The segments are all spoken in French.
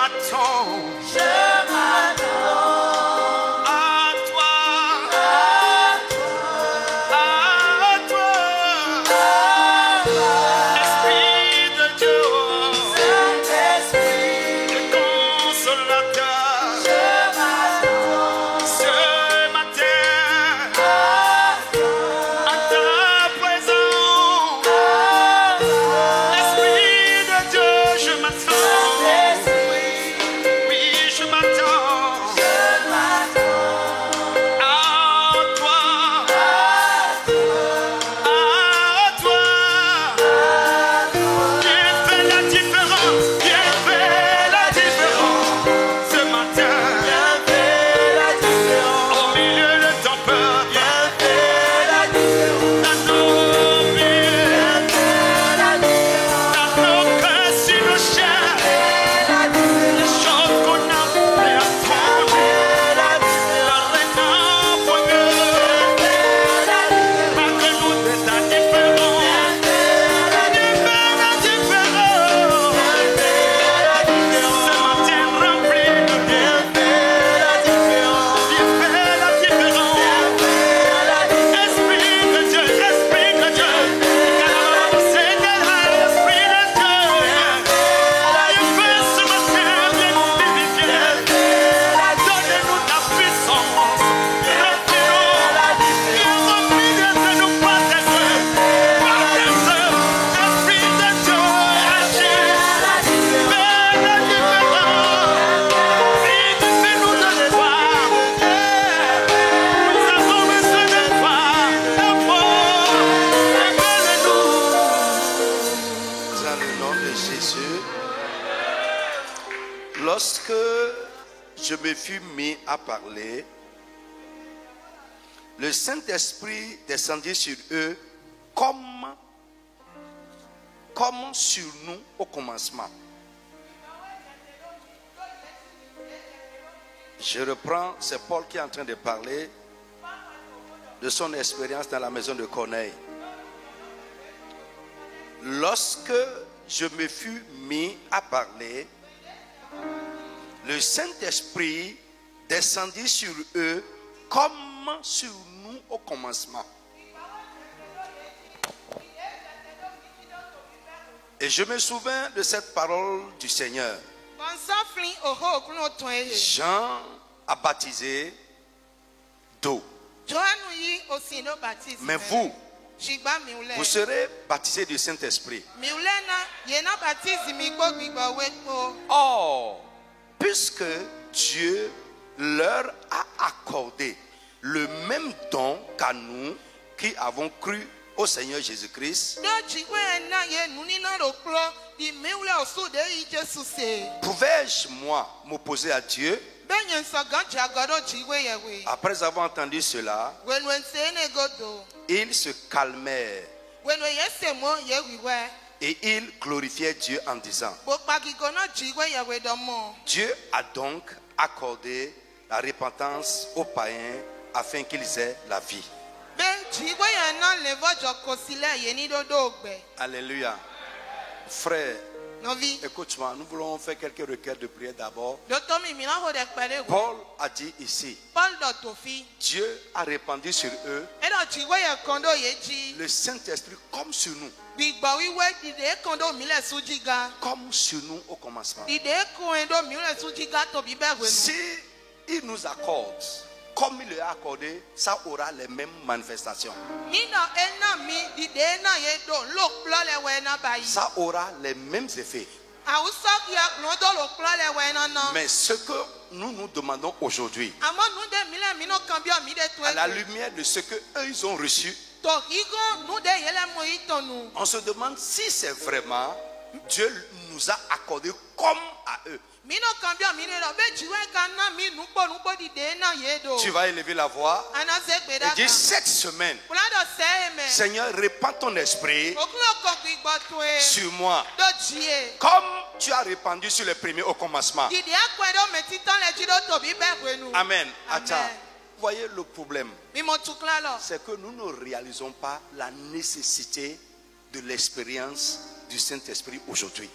m'attends. Lorsque je me fus mis à parler, le Saint-Esprit descendit sur eux comme sur nous au commencement. Je reprends, c'est Paul qui est en train de parler de son expérience dans la maison de Corneille. Lorsque je me fus mis à parler, le Saint-Esprit descendit sur eux comme sur nous au commencement. Et je me souviens de cette parole du Seigneur. Jean a baptisé d'eau. Mais vous serez baptisés du Saint-Esprit. Or, puisque Dieu leur a accordé le même don qu'à nous qui avons cru au Seigneur Jésus-Christ, pouvais-je, moi, m'opposer à Dieu? Après avoir entendu cela, ils se calmèrent et ils glorifiaient Dieu en disant: Dieu a donc accordé la repentance aux païens afin qu'ils aient la vie. Alléluia. Frère, écoute-moi, nous voulons faire quelques requêtes de prière d'abord. Paul a dit ici, Dieu a répandu sur eux le Saint-Esprit comme sur nous. Comme sur nous au commencement. Si il nous accorde comme il a accordé, ça aura les mêmes manifestations. Ça aura les mêmes effets. Mais ce que nous nous demandons aujourd'hui, à la lumière de ce que eux ils ont reçu, on se demande si c'est vraiment Dieu nous a accordé comme à eux. Tu vas élever la voix et dire: cette semaine, Seigneur, répands ton esprit sur moi comme tu as répandu sur les premiers au commencement. Amen. Attends. Vous voyez le problème, c'est que nous ne réalisons pas la nécessité de l'expérience du Saint-Esprit aujourd'hui.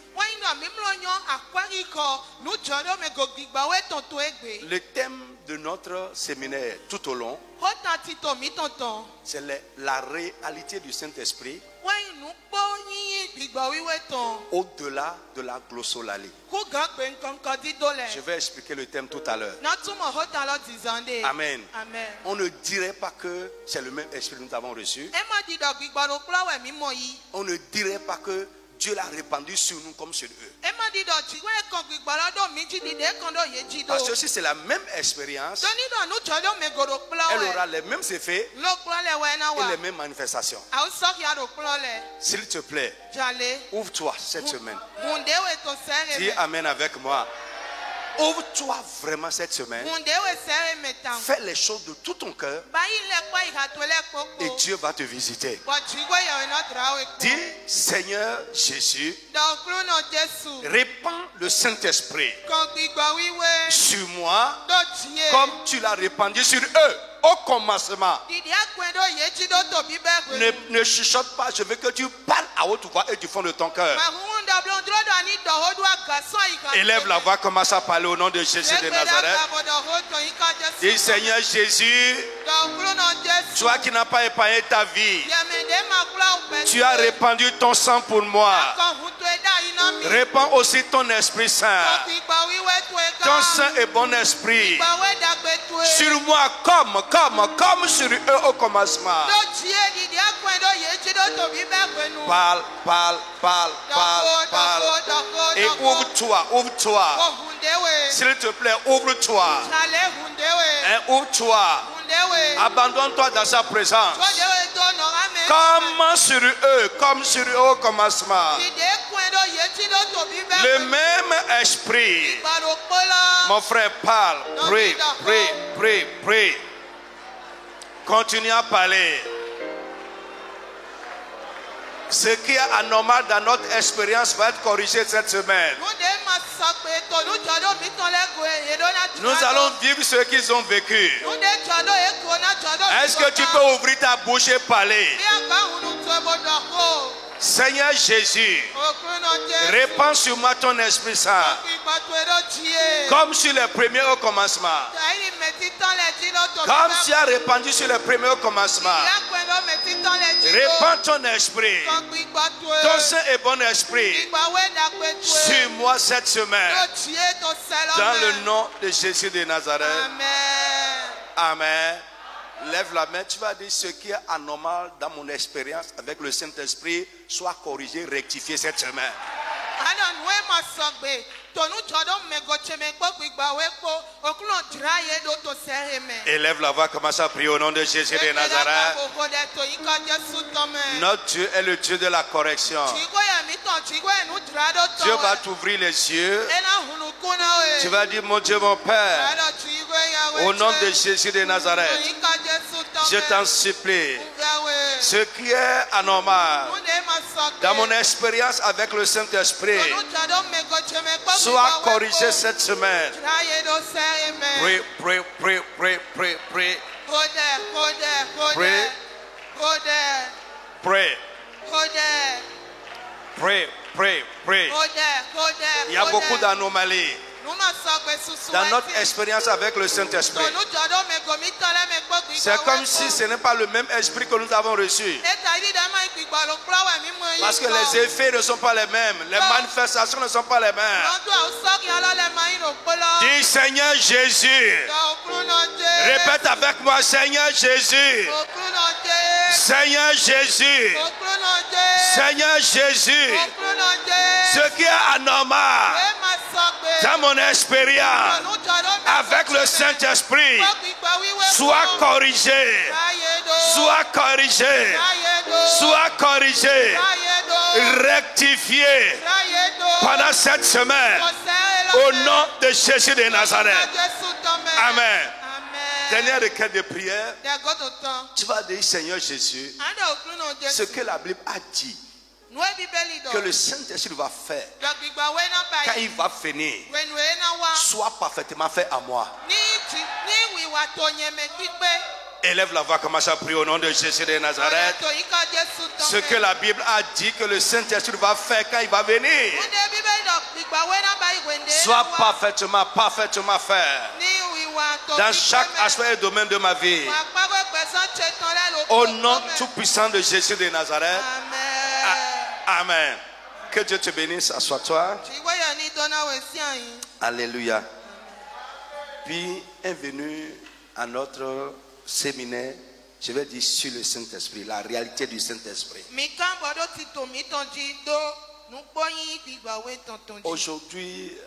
Le thème de notre séminaire tout au long, c'est la réalité du Saint-Esprit au-delà de la glossolalie. Je vais expliquer le thème tout à l'heure. Amen. On ne dirait pas que c'est le même esprit que nous avons reçu. On ne dirait pas que Dieu l'a répandu sur nous comme sur eux. Parce que si c'est la même expérience, elle aura les mêmes effets et les mêmes manifestations. S'il te plaît, ouvre-toi cette semaine. Dis Amen avec moi. Ouvre-toi vraiment cette semaine. Fais les choses de tout ton cœur et Dieu va te visiter. Dis Seigneur Jésus, répands le Saint-Esprit sur moi comme tu l'as répandu sur eux au commencement. Ne chuchote pas, je veux que tu parles à haute voix et du fond de ton cœur. Élève la voix, commence à parler au nom de Jésus de Nazareth. Dis Seigneur Jésus, toi qui n'as pas épargné ta vie, tu as répandu ton sang pour moi. Répands aussi ton Esprit Saint, ton Saint et bon Esprit sur moi comme sur eux au commencement. Parle. Et ouvre-toi. S'il te plaît, ouvre-toi. Ouvre-toi. Abandonne-toi dans sa présence. Comme sur eux au commencement. Le même esprit. Mon frère, parle. Prie. Continue à parler. Ce qui est anormal dans notre expérience va être corrigé cette semaine. Nous allons vivre ce qu'ils ont vécu. Est-ce que tu peux ouvrir ta bouche et parler? Seigneur Jésus, répands sur moi ton Esprit Saint, comme sur les premiers au commencement. Comme tu as répandu sur les premiers au commencement. Répands ton Esprit, ton Saint et bon Esprit, sur moi cette semaine. Dans le nom de Jésus de Nazareth. Amen. Lève la main, tu vas dire ce qui est anormal dans mon expérience avec le Saint-Esprit soit corrigé, rectifié cette semaine. Élève la voix, commence à prier au nom de Jésus de Nazareth. Notre Dieu est le Dieu de la correction. Dieu va t'ouvrir les yeux. Tu vas dire, mon Dieu, mon Père, au nom de Jésus de Nazareth, je t'en supplie, ce qui est anormal dans mon expérience avec le Saint-Esprit soit corrigé cette semaine. Pray. Il y a beaucoup d'anomalies dans notre expérience avec le Saint-Esprit. C'est comme si ce n'est pas le même esprit que nous avons reçu. Parce que les effets ne sont pas les mêmes. Les manifestations ne sont pas les mêmes. Dis Seigneur Jésus. Répète avec moi, Seigneur Jésus. Seigneur Jésus. Seigneur Jésus. Ce qui est anormal dans mon expérience avec le Saint-Esprit soit corrigé, rectifié pendant cette semaine au nom de Jésus de Nazareth. Amen. Dernière requête de prière, tu vas dire Seigneur Jésus, ce que la Bible a dit que le Saint-Esprit va faire quand il va finir soit parfaitement fait à moi. Élève la voix, commence à prier au nom de Jésus de Nazareth. Ce que la Bible a dit que le Saint-Esprit va faire quand il va venir. Soit parfaitement fait. Dans chaque aspect et domaine de ma vie. Au nom tout-puissant de Jésus de Nazareth. Amen. Que Dieu te bénisse. Assois-toi. Alléluia. Puis, bienvenue à notre séminaire, je vais dire sur le Saint-Esprit, la réalité du Saint-Esprit. Aujourd'hui,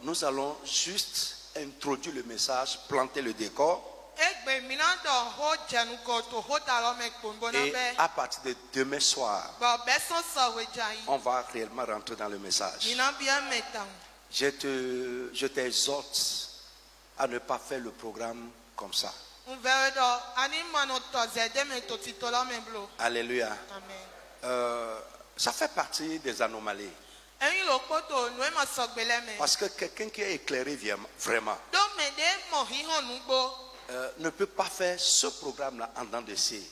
nous allons juste introduire le message, planter le décor. Et à partir de demain soir, on va réellement rentrer dans le message. Je t'exhorte à ne pas faire le programme comme ça. Alléluia. Ça fait partie des anomalies. Parce que quelqu'un qui est éclairé vraiment ne peut pas faire ce programme-là en dents de scie.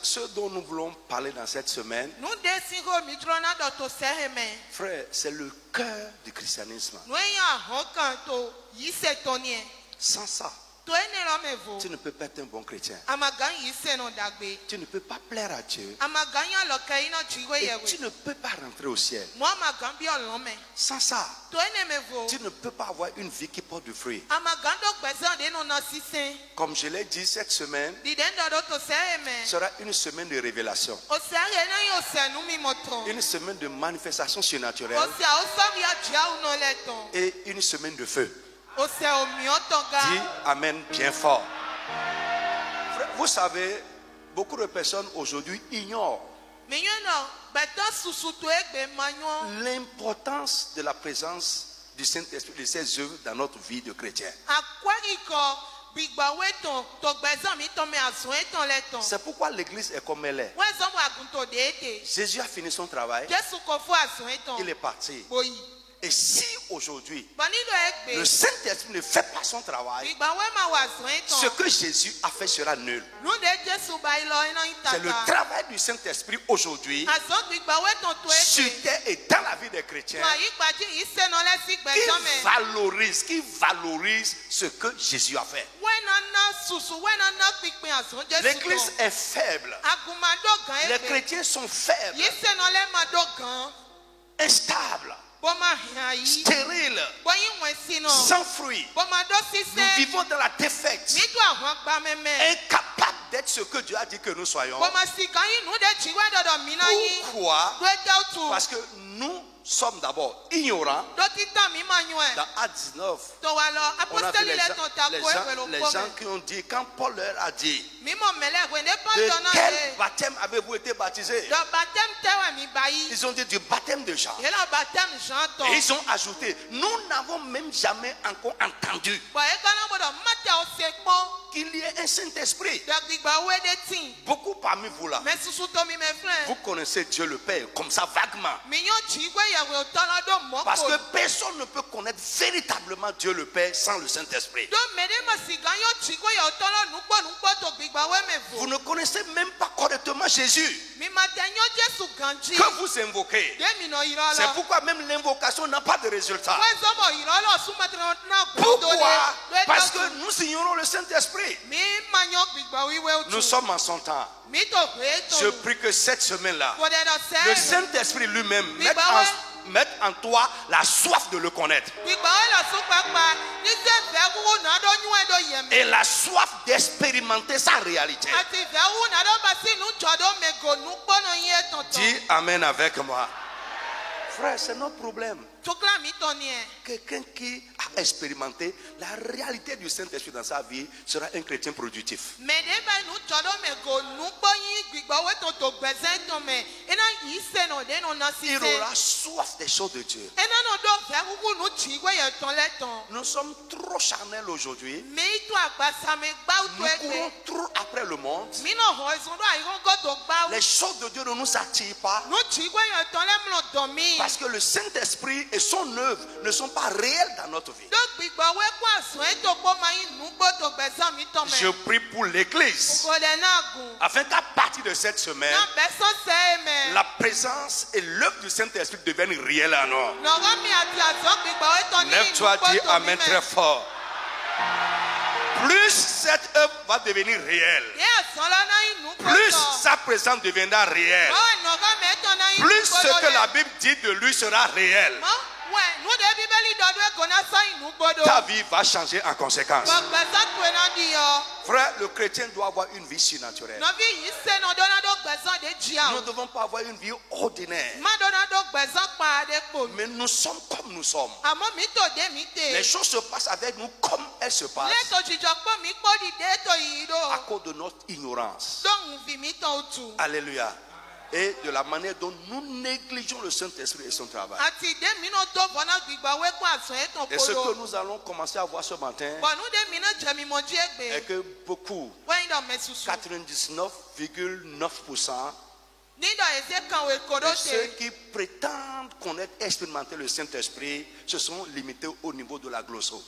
Ce dont nous voulons parler dans cette semaine, frère, c'est le cœur du christianisme. Sans ça, tu ne peux pas être un bon chrétien. Tu ne peux pas plaire à Dieu. Et tu ne peux pas rentrer au ciel. Sans ça, tu ne peux pas avoir une vie qui porte du fruit. Comme je l'ai dit, cette semaine sera une semaine de révélation. Une semaine de manifestation surnaturelle. Et une semaine de feu. Dis Amen bien fort. Vous savez, beaucoup de personnes aujourd'hui ignorent l'importance de la présence du Saint-Esprit, de ses œuvres dans notre vie de chrétien. C'est pourquoi l'église est comme elle est. Jésus a fini son travail. Il est parti. Et si aujourd'hui le Saint-Esprit ne fait pas son travail, ce que Jésus a fait sera nul. C'est le travail du Saint-Esprit aujourd'hui sur terre et dans la vie des chrétiens qui valorise ce que Jésus a fait. L'église est faible. Les chrétiens sont faibles, instables, stérile, sans fruit. Nous vivons dans la défaite, incapables d'être ce que Dieu a dit que nous soyons. Pourquoi? Parce que nous sommes d'abord ignorants. Dans Actes 19, on a vu les gens qui ont dit, quand Paul leur a dit, de quel baptême avez-vous été baptisés? Ils ont dit du baptême de Jean. Et ils ont ajouté, nous n'avons même jamais encore entendu qu'il y ait un Saint-Esprit. Beaucoup parmi vous là, vous connaissez Dieu le Père comme ça vaguement. Parce que personne ne peut connaître véritablement Dieu le Père sans le Saint-Esprit. Vous ne connaissez même pas correctement Jésus que vous invoquez. C'est pourquoi même l'invocation n'a pas de résultat. Pourquoi? Parce que nous ignorons le Saint-Esprit. Nous sommes en son temps. Je prie que cette semaine-là, le Saint-Esprit lui-même mette en toi la soif de le connaître. Et la soif d'expérimenter sa réalité. Dis Amen avec moi. Frère, c'est notre problème. Quelqu'un qui a expérimenté la réalité du Saint-Esprit dans sa vie sera un chrétien productif. Il aura soif des choses de Dieu. Nous sommes trop charnels aujourd'hui. Nous courons trop après le monde. Les choses de Dieu ne nous attirent pas. Parce que le Saint-Esprit et son œuvre ne sont pas réels dans notre Varsovie. Je prie pour l'église afin qu'à partir de cette semaine, la présence et l'œuvre du Saint-Esprit deviennent réelles en nous. Lève-toi, dis Amen très fort. Plus cette œuvre va devenir réelle, plus sa présence deviendra réelle, plus ce que la Bible dit de lui sera réel. Ta vie va changer en conséquence. Frère, le chrétien doit avoir une vie surnaturelle. Nous ne devons pas avoir une vie ordinaire. Mais nous sommes comme nous sommes. Les choses se passent avec nous comme elles se passent. À cause de notre ignorance. Alléluia. Et de la manière dont nous négligeons le Saint-Esprit et son travail. Et ce que nous allons commencer à voir ce matin est que beaucoup, 99,9% de ceux qui prétendent connaître, expérimenter le Saint-Esprit se sont limités au niveau de la glosso.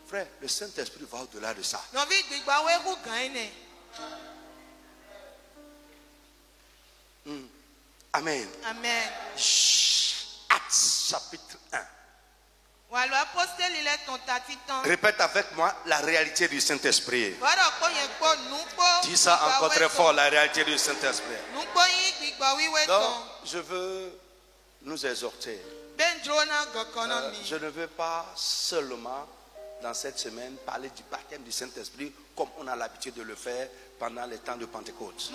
Frère, le Saint-Esprit va au-delà de ça. Amen. Amen. Actes chapitre 1. Répète avec moi la réalité du Saint-Esprit. Dis ça encore très fort, la réalité du Saint-Esprit. Donc, je veux nous exhorter. Je ne veux pas seulement dans cette semaine parler du baptême du Saint-Esprit comme on a l'habitude de le faire pendant les temps de Pentecôte.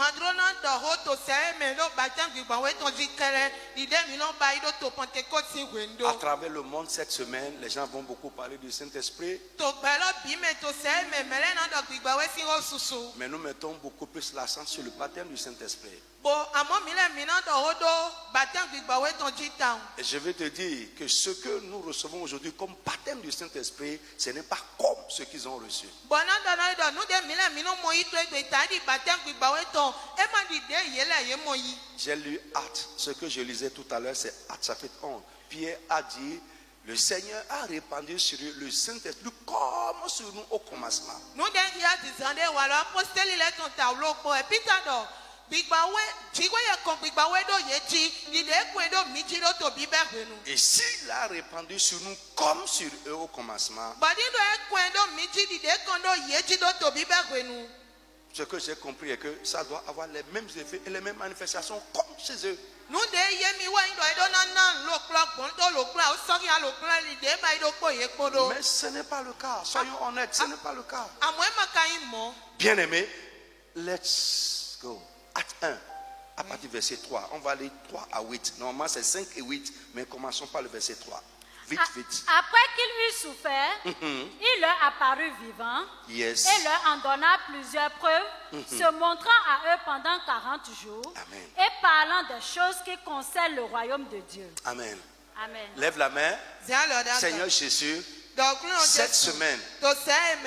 À travers le monde cette semaine, les gens vont beaucoup parler du Saint-Esprit. Mais nous mettons beaucoup plus l'accent sur le baptême du Saint-Esprit. Et je vais te dire que ce que nous recevons aujourd'hui comme baptême du Saint-Esprit, ce n'est pas comme ce qu'ils ont reçu. J'ai lu Actes. Ce que je lisais tout à l'heure, c'est Actes chapitre 11. Pierre a dit, le Seigneur a répandu sur eux le Saint-Esprit comme sur nous au commencement. Et s'il a répandu sur nous comme sur eux au commencement, ce que j'ai compris est que ça doit avoir les mêmes effets et les mêmes manifestations comme chez eux. Mais ce n'est pas le cas. Soyons honnêtes, ce n'est pas le cas. Bien aimé, let's go. Acte 1, à partir du verset 3. On va aller 3 à 8. Normalement, c'est 5 et 8, mais commençons par le verset 3. Vite, vite. Après qu'il eut souffert, il leur apparut vivant et leur en donna plusieurs preuves, se montrant à eux pendant 40 jours. Amen. Et parlant des choses qui concernent le royaume de Dieu. Amen. Amen. Lève la main. Seigneur Jésus, cette semaine,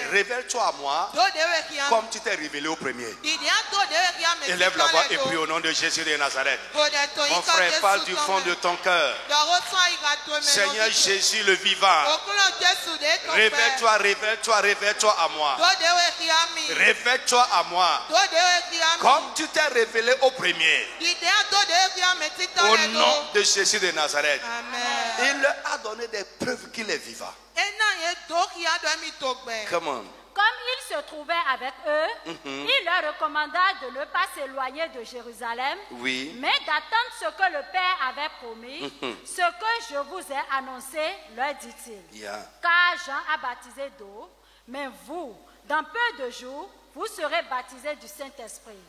révèle-toi à moi comme tu t'es révélé au premier. Élève la voix et prie au nom de Jésus de Nazareth. Mon frère, parle du fond de ton cœur. Seigneur Jésus le vivant, révèle-toi, révèle-toi, révèle-toi à moi. Révèle-toi à moi comme tu t'es révélé au premier. Au nom de Jésus de Nazareth. Il leur a donné des preuves qu'il est vivant. Come on. Comme il se trouvait avec eux, il leur recommanda de ne pas s'éloigner de Jérusalem, mais d'attendre ce que le Père avait promis, ce que je vous ai annoncé, leur dit-il. Car Jean a baptisé d'eau, mais vous, dans peu de jours, vous serez baptisés du Saint-Esprit.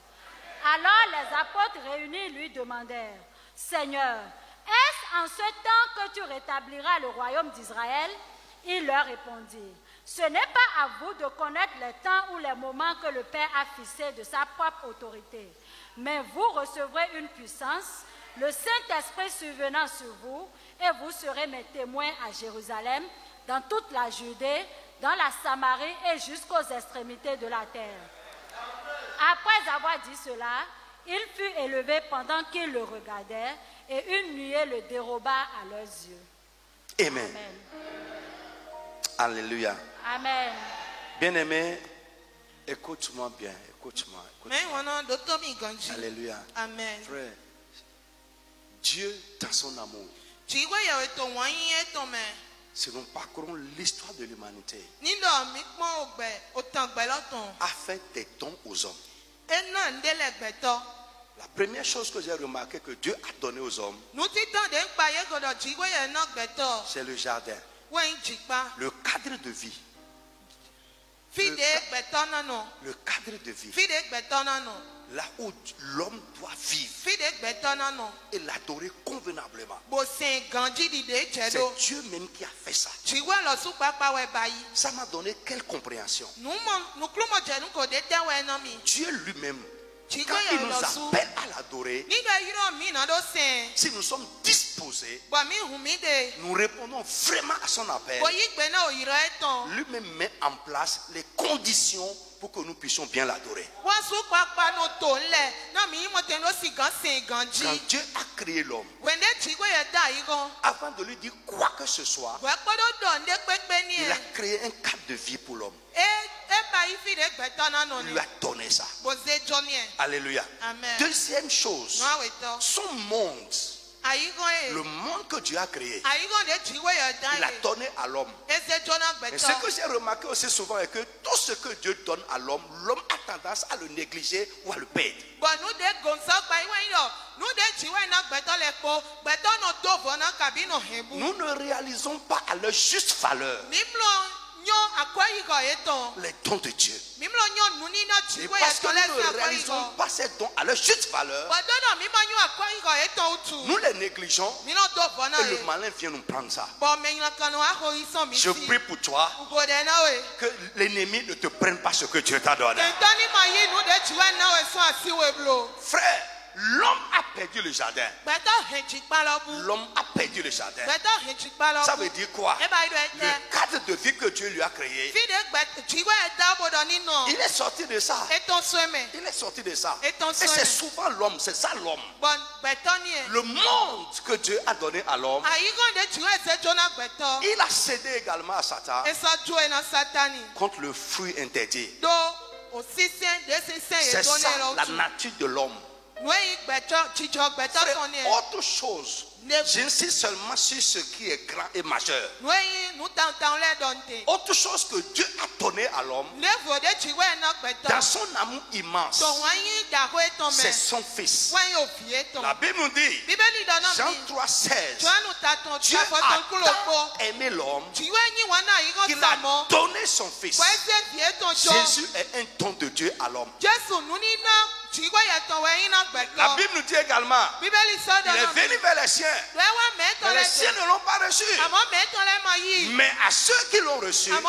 Alors les apôtres réunis lui demandèrent, Seigneur, est-ce en ce temps que tu rétabliras le royaume d'Israël? Il leur répondit, ce n'est pas à vous de connaître les temps ou les moments que le Père a fixés de sa propre autorité, mais vous recevrez une puissance, le Saint-Esprit survenant sur vous, et vous serez mes témoins à Jérusalem, dans toute la Judée, dans la Samarie et jusqu'aux extrémités de la terre. Après avoir dit cela, il fut élevé pendant qu'ils le regardaient et une nuée le déroba à leurs yeux. Amen. Amen. Alléluia. Amen. Bien-aimé, écoute-moi bien, écoute-moi. Alléluia. Amen. Frère, Dieu, dans son amour, si nous parcourons l'histoire de l'humanité, a fait des dons aux hommes. La première chose que j'ai remarqué que Dieu a donné aux hommes, c'est le jardin, le cadre de vie. Le cadre de vie. Là où l'homme doit vivre et l'adorer convenablement. C'est Dieu même qui a fait ça. Ça m'a donné quelle compréhension? Dieu lui-même, quand il nous appelle à l'adorer, si nous sommes disposés, nous répondons vraiment à son appel. Lui-même met en place les conditions pour que nous puissions bien l'adorer. Quand Dieu a créé l'homme, avant de lui dire quoi que ce soit, il a créé un cadre de vie pour l'homme. Il lui a donné ça. Alléluia. Amen. Deuxième chose, son monde, le monde que Dieu a créé, il a donné à l'homme. Mais ce que j'ai remarqué aussi souvent est que tout ce que Dieu donne à l'homme, l'homme a tendance à le négliger ou à le perdre. Nous ne réalisons pas à leur juste valeur les dons de Dieu. Et parce que nous ne réalisons pas ces dons à leur juste valeur, nous les négligeons et le malin vient nous prendre ça. Je prie pour toi que l'ennemi ne te prenne pas ce que Dieu t'a donné. Frère, l'homme a perdu le jardin. L'homme a perdu le jardin. Ça veut dire quoi? Le cadre de vie que Dieu lui a créé, il est sorti de ça. Il est sorti de ça. Et c'est souvent l'homme, c'est ça l'homme. Le monde que Dieu a donné à l'homme, il a cédé également à Satan contre le fruit interdit. C'est ça la nature de l'homme. Autre chose, j'insiste seulement sur ce qui est grand et majeur. Autre chose que Dieu a donné à l'homme, dans son amour immense, c'est son fils. La Bible nous dit, Jean 3,16, Dieu a tant aimé l'homme qu'il a donné son fils. Jésus est un don de Dieu à l'homme. La Bible nous dit également, il est venu vers les siens, mais les siens ne l'ont pas reçu. Mais à ceux qui l'ont reçu, il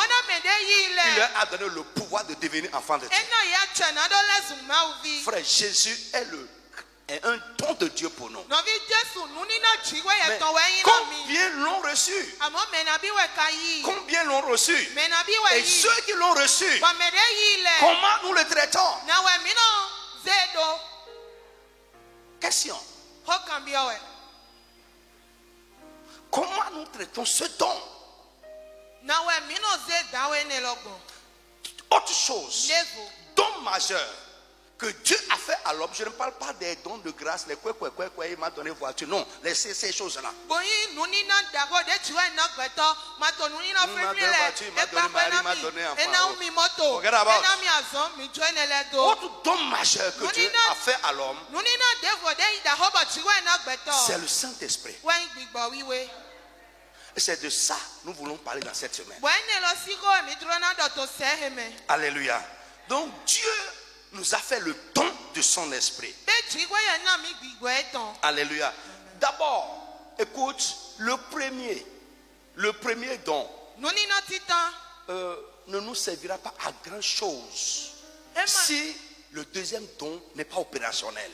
leur a donné le pouvoir de devenir enfants de Dieu. Frère, Jésus est un don de Dieu pour nous. Mais combien l'ont reçu? Combien l'ont reçu? Et ceux qui l'ont reçu, comment nous le traitons? Question. Comment nous traitons ce don? Autre chose, don majeur que Dieu a fait à l'homme. Je ne parle pas des dons de grâce, les quoi, il m'a donné voiture. Non, ces choses-là. Il m'a donné mari, il m'a donné enfant. Autre don majeur que Dieu a fait à l'homme, c'est le Saint-Esprit. Et c'est de ça que nous voulons parler dans cette semaine. Alléluia. Donc Dieu nous a fait le don de son esprit. Alléluia. D'abord, écoute, le premier don ne nous servira pas à grand chose si le deuxième don n'est pas opérationnel.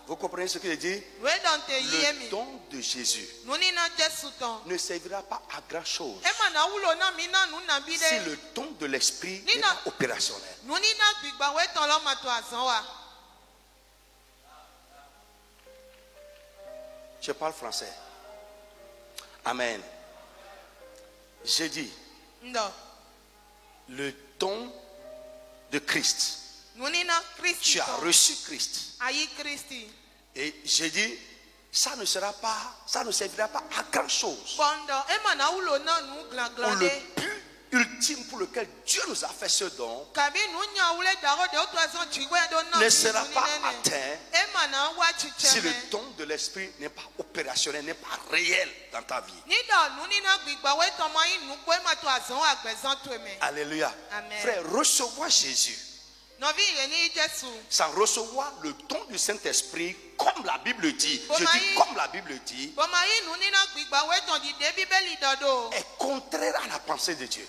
Vous comprenez ce que je dis? Le don de Jésus ne servira pas à grand chose si le don de l'esprit n'est pas opérationnel. Je parle français. Amen. J'ai dit le don de Christ. Tu as reçu Christ. Et j'ai dit, ça ne servira pas à grand chose. Le but ultime pour lequel Dieu nous a fait ce don ne sera pas atteint si le don de l'esprit n'est pas opérationnel, n'est pas réel dans ta vie. Alléluia. Frère, recevoir Jésus sans recevoir le don du Saint-Esprit, comme la Bible dit, je dis comme la Bible dit, est contraire à la pensée de Dieu.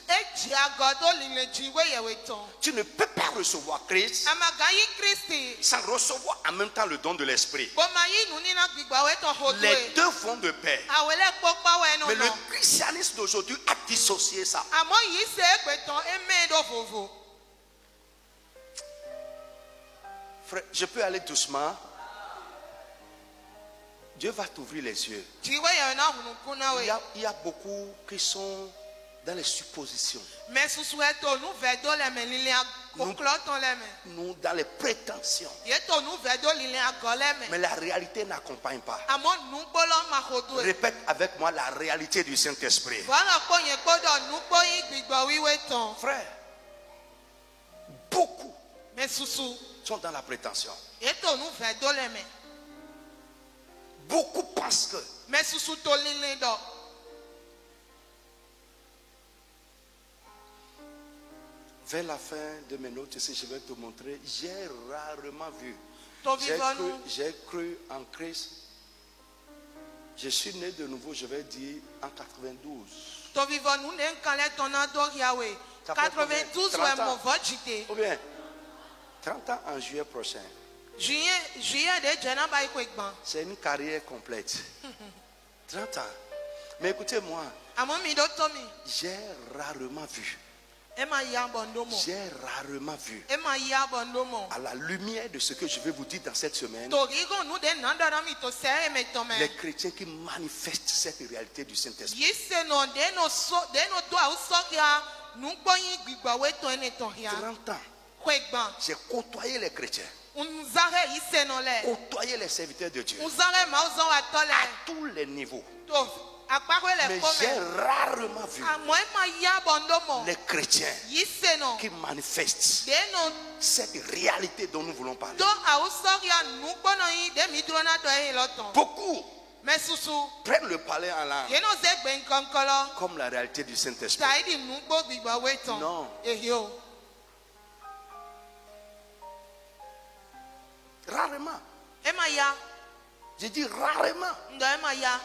Tu ne peux pas recevoir Christ sans recevoir en même temps le don de l'Esprit. Les deux vont de pair. Mais le christianisme d'aujourd'hui a dissocié ça. Frère, je peux aller doucement. Dieu va t'ouvrir les yeux. Il y a beaucoup qui sont dans les suppositions. Nous dans les prétentions. Mais la réalité n'accompagne pas. Répète avec moi la réalité du Saint-Esprit. Frère, beaucoup sont dans la prétention. Beaucoup pensent que vers la fin de mes notes ici, je vais te montrer, j'ai rarement vu. J'ai cru en Christ. Je suis né de nouveau, je vais dire, en 92. 92 ou bien 30 ans en juillet prochain. C'est une carrière complète. 30 ans. Mais écoutez-moi, j'ai rarement vu. J'ai rarement vu. À la lumière de ce que je vais vous dire dans cette semaine, les chrétiens qui manifestent cette réalité du Saint-Esprit. 30 ans. J'ai côtoyé les chrétiens, côtoyé les serviteurs de Dieu à tous les niveaux. Mais j'ai rarement vu les chrétiens qui manifestent cette réalité dont nous voulons parler. Beaucoup prennent le palais en langue comme la réalité du Saint-Esprit. Non. Rarement. J'ai dit rarement.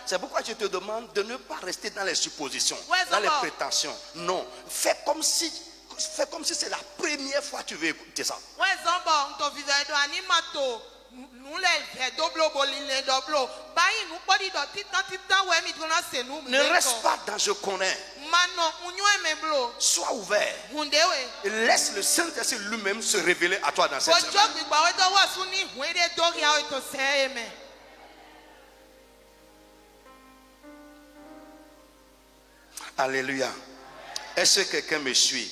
C'est pourquoi je te demande de ne pas rester dans les suppositions, dans les prétentions. Non. Fais comme si c'est la première fois que tu veux écouter ça. Ne reste pas dans je connais. Sois ouvert et laisse le Saint-Esprit lui-même se révéler à toi dans cette semaine. Alléluia. Est-ce que quelqu'un me suit?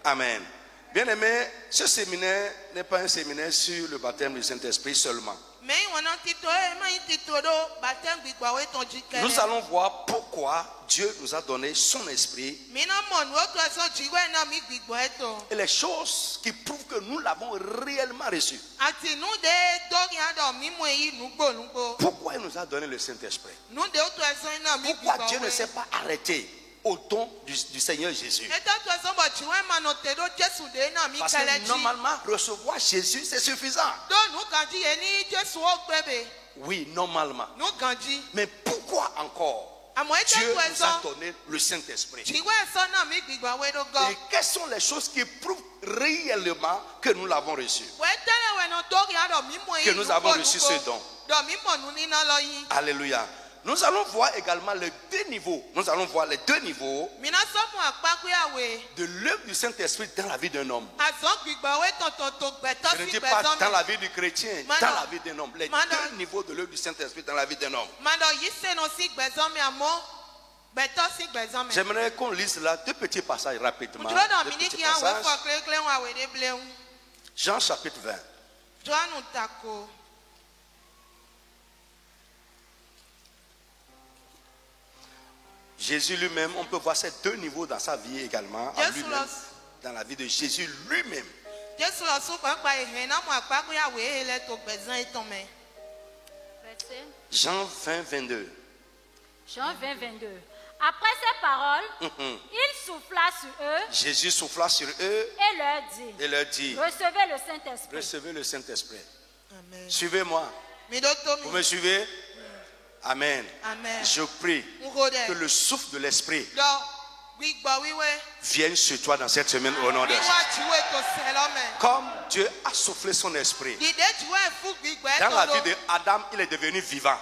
Amen. Bien aimé, ce séminaire n'est pas un séminaire sur le baptême du Saint-Esprit seulement. Nous allons voir pourquoi Dieu nous a donné son esprit et les choses qui prouvent que nous l'avons réellement reçu. Pourquoi il nous a donné le Saint-Esprit? Pourquoi Dieu ne s'est pas arrêté au don du Seigneur Jésus? Parce que normalement, recevoir Jésus, c'est suffisant. Oui, normalement. Mais pourquoi encore Dieu nous a donné le Saint-Esprit? Et quelles sont les choses qui prouvent réellement que nous l'avons reçu? que nous avons reçu ce don. Alléluia. Nous allons voir également les deux niveaux. Nous allons voir les deux niveaux de l'œuvre du Saint-Esprit dans la vie d'un homme. Je ne dis pas dans la vie du chrétien, dans la vie d'un homme. Les deux niveaux de l'œuvre du Saint-Esprit dans la vie d'un homme. J'aimerais qu'on lise là deux petits passages rapidement. Deux petits passages. Jean chapitre 20. Jésus lui-même, on peut voir ces deux niveaux dans sa vie également, en lui-même, dans la vie de Jésus lui-même. Jean 20, 22. Jean 20, 22. Après ces paroles, il souffla sur eux. Jésus souffla sur eux et leur dit, recevez le Saint-Esprit. Recevez le Saint-Esprit. Suivez-moi. Vous me suivez? Amen. Amen. Je prie que le souffle de l'Esprit vienne sur toi dans cette semaine au nom de Jésus. Comme Dieu a soufflé son esprit dans la vie d'Adam, il est devenu vivant.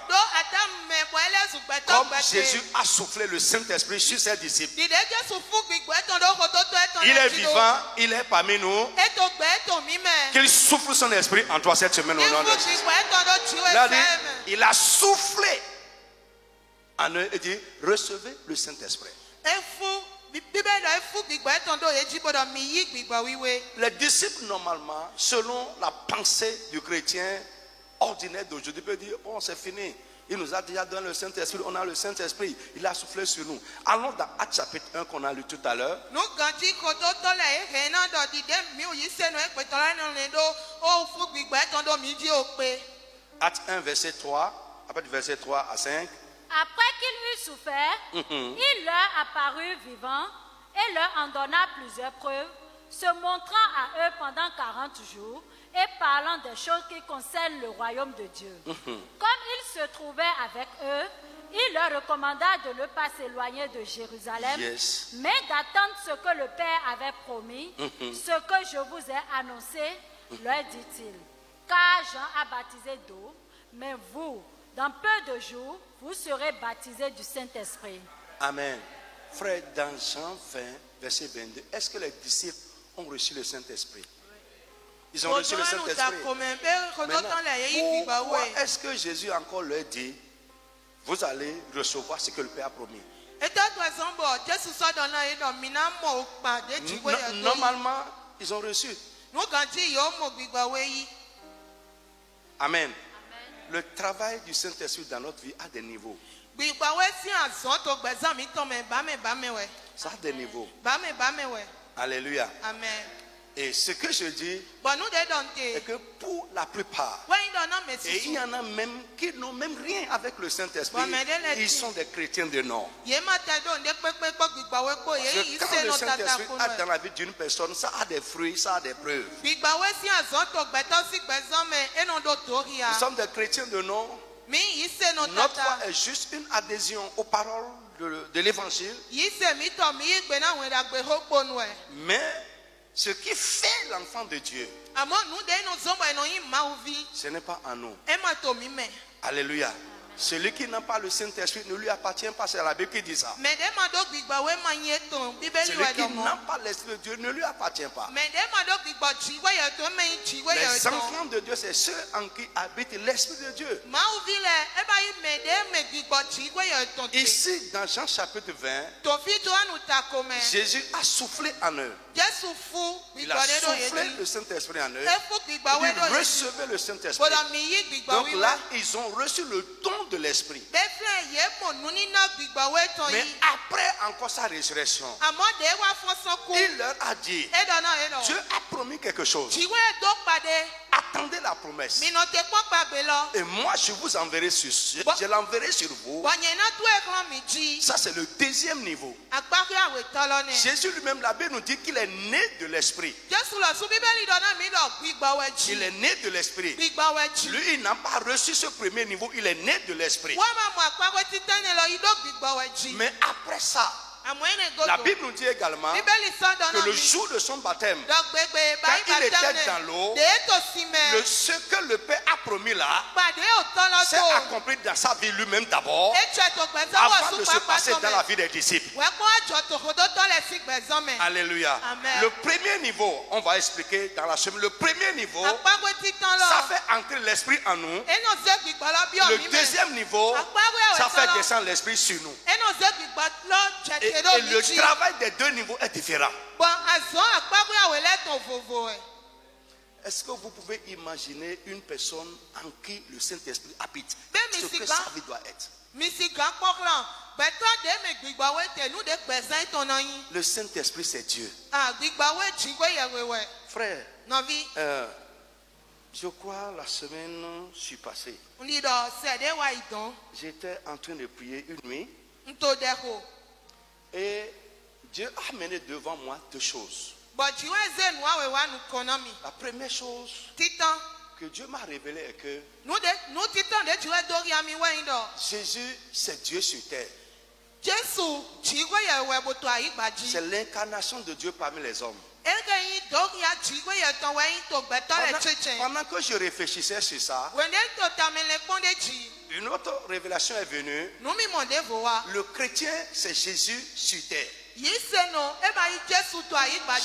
Comme Jésus a soufflé le Saint-Esprit sur ses disciples, il est vivant, il est parmi nous. Qu'il souffle son esprit en toi cette semaine au nom de Jésus. Il a soufflé en eux et dit, recevez le Saint-Esprit. Les disciples, normalement, selon la pensée du chrétien ordinaire d'aujourd'hui, peuvent dire, bon, c'est fini. Il nous a déjà donné le Saint-Esprit, on a le Saint-Esprit, il a soufflé sur nous. Allons dans Actes chapitre 1 qu'on a lu tout à l'heure. Actes 1, verset 3, après verset 3 à 5. Après qu'il eut souffert, il leur apparut vivant et leur en donna plusieurs preuves, se montrant à eux pendant 40 jours et parlant des choses qui concernent le royaume de Dieu. Comme il se trouvait avec eux, il leur recommanda de ne pas s'éloigner de Jérusalem, mais d'attendre ce que le Père avait promis, ce que je vous ai annoncé, leur dit-il. Car Jean a baptisé d'eau, mais vous, dans peu de jours, vous serez baptisés du Saint-Esprit. Amen. Frère, dans Jean 20, verset 22, est-ce que les disciples ont reçu le Saint-Esprit? Ils ont reçu le Saint-Esprit. Pourquoi est-ce que Jésus encore leur dit, vous allez recevoir ce que le Père a promis? Normalement, ils ont reçu. Amen. Le travail du Saint-Esprit dans notre vie a des niveaux. Ça a des niveaux. Alléluia. Amen. Et ce que je dis est que pour la plupart, et il y en a même qui n'ont même rien avec le Saint-Esprit, ils sont des chrétiens de nom. Quand le Saint-Esprit est dans la vie d'une personne, ça a des fruits, ça a des preuves. Nous sommes des chrétiens de nom. Notre foi est juste une adhésion aux paroles de l'évangile. Mais ce qui fait l'enfant de Dieu, ce n'est pas en nous. Alléluia. Celui qui n'a pas le Saint-Esprit ne lui appartient pas. C'est la Bible qui dit ça. Celui qui n'a pas l'Esprit de Dieu ne lui appartient pas. Les enfants de Dieu, c'est ceux en qui habite l'Esprit de Dieu. Ici, dans Jean chapitre 20, Jésus a soufflé en eux. Il a soufflé le Saint-Esprit en eux. Il dit, recevez le Saint-Esprit. Donc là, ils ont reçu le don de l'Esprit. Mais après encore sa résurrection, il leur a dit, Dieu a promis quelque chose. Attendez la promesse. Et moi je vous enverrai je l'enverrai sur vous. Ça c'est le deuxième niveau. Jésus lui-même, la Bible nous dit qu'il est né de l'Esprit. Il est né de l'Esprit. Lui, il n'a pas reçu ce premier niveau. Il est né de l'Esprit. Mais après ça, La Bible nous dit également que le jour de son baptême, quand il était dans l'eau, ce que le Père a promis là s'est accompli dans sa vie lui-même d'abord, avant de se passer dans la vie des disciples. Alléluia. Le premier niveau, on va expliquer dans la semaine, le premier niveau, ça fait entrer l'esprit en nous. Le deuxième niveau, ça fait descendre l'esprit sur nous. Et le travail des deux niveaux est différent. Est-ce que vous pouvez imaginer une personne en qui le Saint-Esprit habite? Ce que sa vie doit être. Le Saint-Esprit, c'est Dieu. Frère, je crois la semaine passée, j'étais en train de prier une nuit et Dieu a mené devant moi deux choses. La première chose que Dieu m'a révélé est que Jésus, c'est Dieu sur terre. C'est l'incarnation de Dieu parmi les hommes. Pendant que je réfléchissais sur ça, une autre révélation est venue. Le chrétien, c'est Jésus sur terre.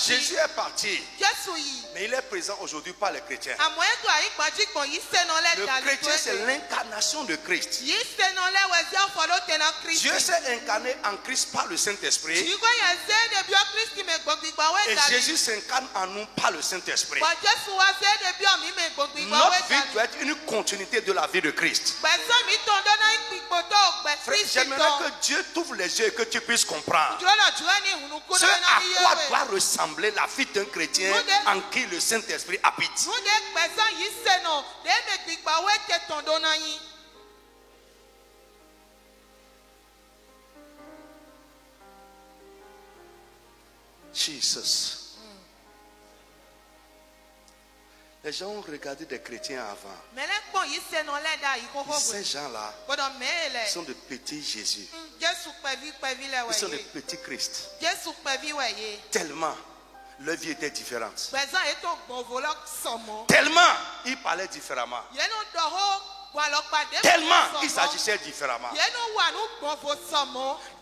Jésus est parti, mais il est présent aujourd'hui par les chrétiens. Le chrétien, c'est l'incarnation de Christ. Dieu s'est incarné en Christ par le Saint-Esprit. Et Jésus s'incarne en nous par le Saint-Esprit. Notre vie doit être une continuité de la vie de Christ. Frère, j'aimerais que Dieu t'ouvre les yeux et que tu puisses comprendre ce à quoi doit ressembler la vie d'un chrétien en qui le Saint-Esprit habite. Jesus. Les gens ont regardé des chrétiens avant. Ces gens-là sont de petits Jésus. Ils sont de petits Christ. Tellement leur vie était différente. Tellement ils parlaient différemment. Tellement ils agissaient différemment.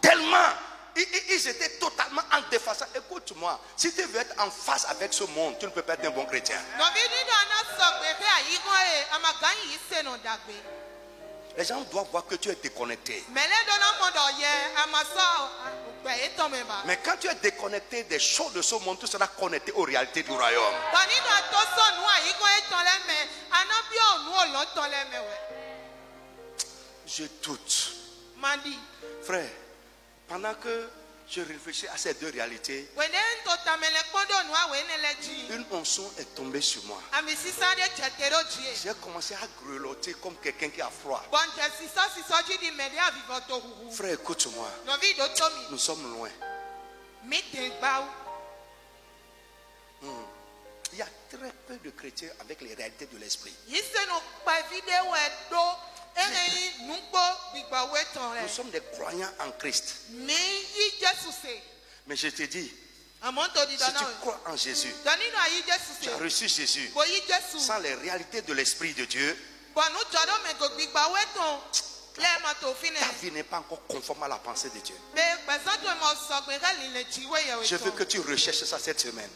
Tellement ils étaient totalement en défaçon. Écoute-moi, si tu veux être en face avec ce monde, tu ne peux pas être un bon chrétien. Les gens doivent voir que tu es déconnecté. Mais quand tu es déconnecté des choses de ce monde, tu seras connecté aux réalités du royaume. Je doute. Frère, pendant que je réfléchis à ces deux réalités, une onction est tombée sur moi. J'ai commencé à grelotter comme quelqu'un qui a froid. Frère, écoute-moi. Nous sommes loin. Il y a très peu de chrétiens avec les réalités de l'esprit. Nous sommes des croyants en Christ. Mais je te dis, si tu crois en Jésus, tu as reçu Jésus sans les réalités de l'esprit de Dieu, ta vie n'est pas encore conforme à la pensée de Dieu. Je veux que tu recherches ça cette semaine.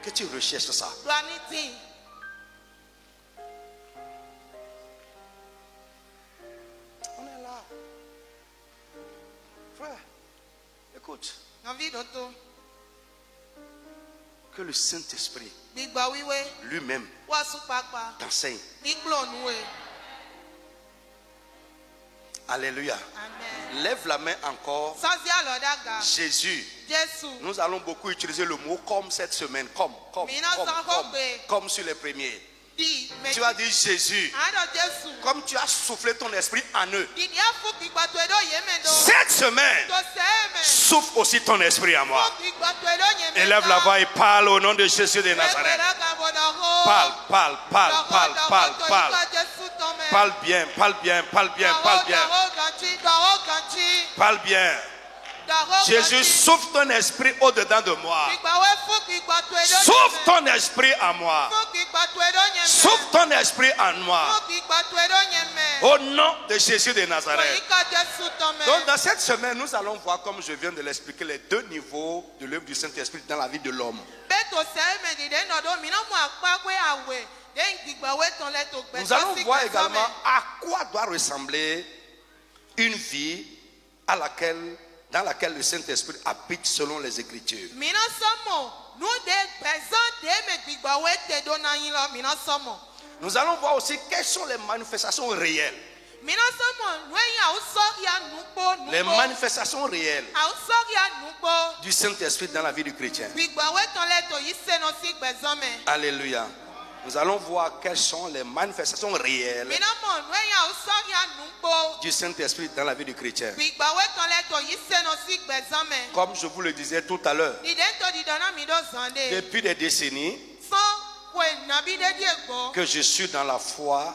Que tu recherches ça. On est là. Frère, écoute. Que le Saint-Esprit lui-même t'enseigne. Alléluia. Amen. Lève la main encore. Jésus. Nous allons beaucoup utiliser le mot comme cette semaine. Comme sur les premiers. Tu as dit Jésus. Comme tu as soufflé ton esprit en eux. Cette semaine, souffle aussi ton esprit en moi. Élève la voix et parle au nom de Jésus de Nazareth. Parle. Parle bien. Parle bien. Jésus, souffle ton esprit au-dedans de moi. Souffle ton esprit en moi. Souffle ton esprit en moi. Au nom de Jésus de Nazareth. Donc dans cette semaine, nous allons voir, comme je viens de l'expliquer, les deux niveaux de l'œuvre du Saint-Esprit dans la vie de l'homme. Nous allons voir également à quoi doit ressembler une vie dans laquelle le Saint-Esprit habite selon les Écritures. Nous allons voir aussi quelles sont les manifestations réelles. Les manifestations réelles du Saint-Esprit dans la vie du chrétien. Alléluia. Nous allons voir quelles sont les manifestations réelles du Saint-Esprit dans la vie du chrétien. Comme je vous le disais tout à l'heure, depuis des décennies que je suis dans la foi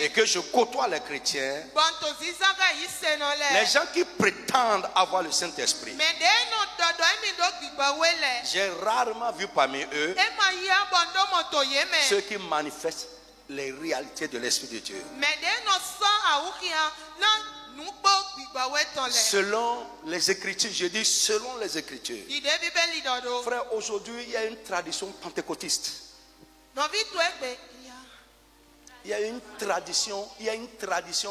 et que je côtoie les chrétiens, les gens qui prétendent avoir le Saint-Esprit, j'ai rarement vu parmi eux ceux qui manifestent les réalités de l'Esprit de Dieu. Selon les Écritures, je dis selon les Écritures. Frère, aujourd'hui, il y a une tradition pentecôtiste. Il y a une tradition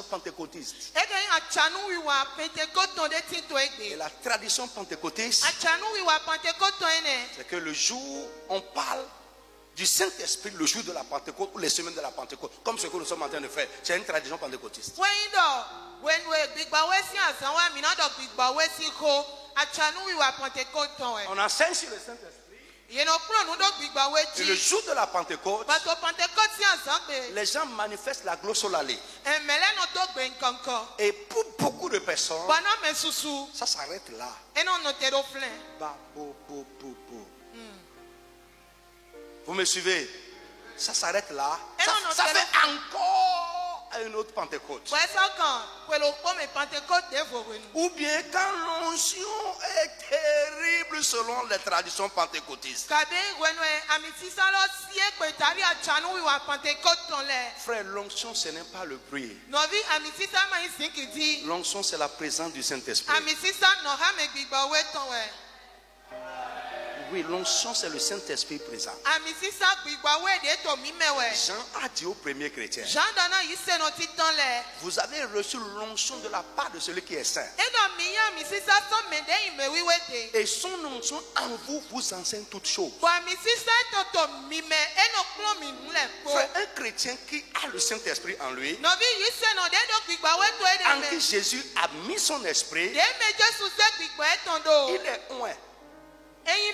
pentecôtiste. Et la tradition pentecôtiste, c'est que le jour où on parle du Saint-Esprit, le jour de la Pentecôte ou les semaines de la Pentecôte, comme ce que nous sommes en train de faire, c'est une tradition pentecôtiste. On enseigne sur le Saint-Esprit. Et le jour de la Pentecôte, les gens manifestent la glossolale. Et pour beaucoup de personnes, ça s'arrête là. Vous me suivez? Ça s'arrête là. Ça fait encore à une autre Pentecôte. Ou bien quand l'onction est terrible selon les traditions pentecôtistes. Frère, l'onction ce n'est pas le bruit. L'onction c'est la présence du Saint-Esprit. Oui, l'onction c'est le Saint-Esprit présent. Jean a dit aux premiers chrétiens, vous avez reçu l'onction de la part de celui qui est saint. Et son onction en vous vous enseigne toutes choses. Frère, un chrétien qui a le Saint-Esprit en lui, en qui Jésus a mis son esprit, il est un. Et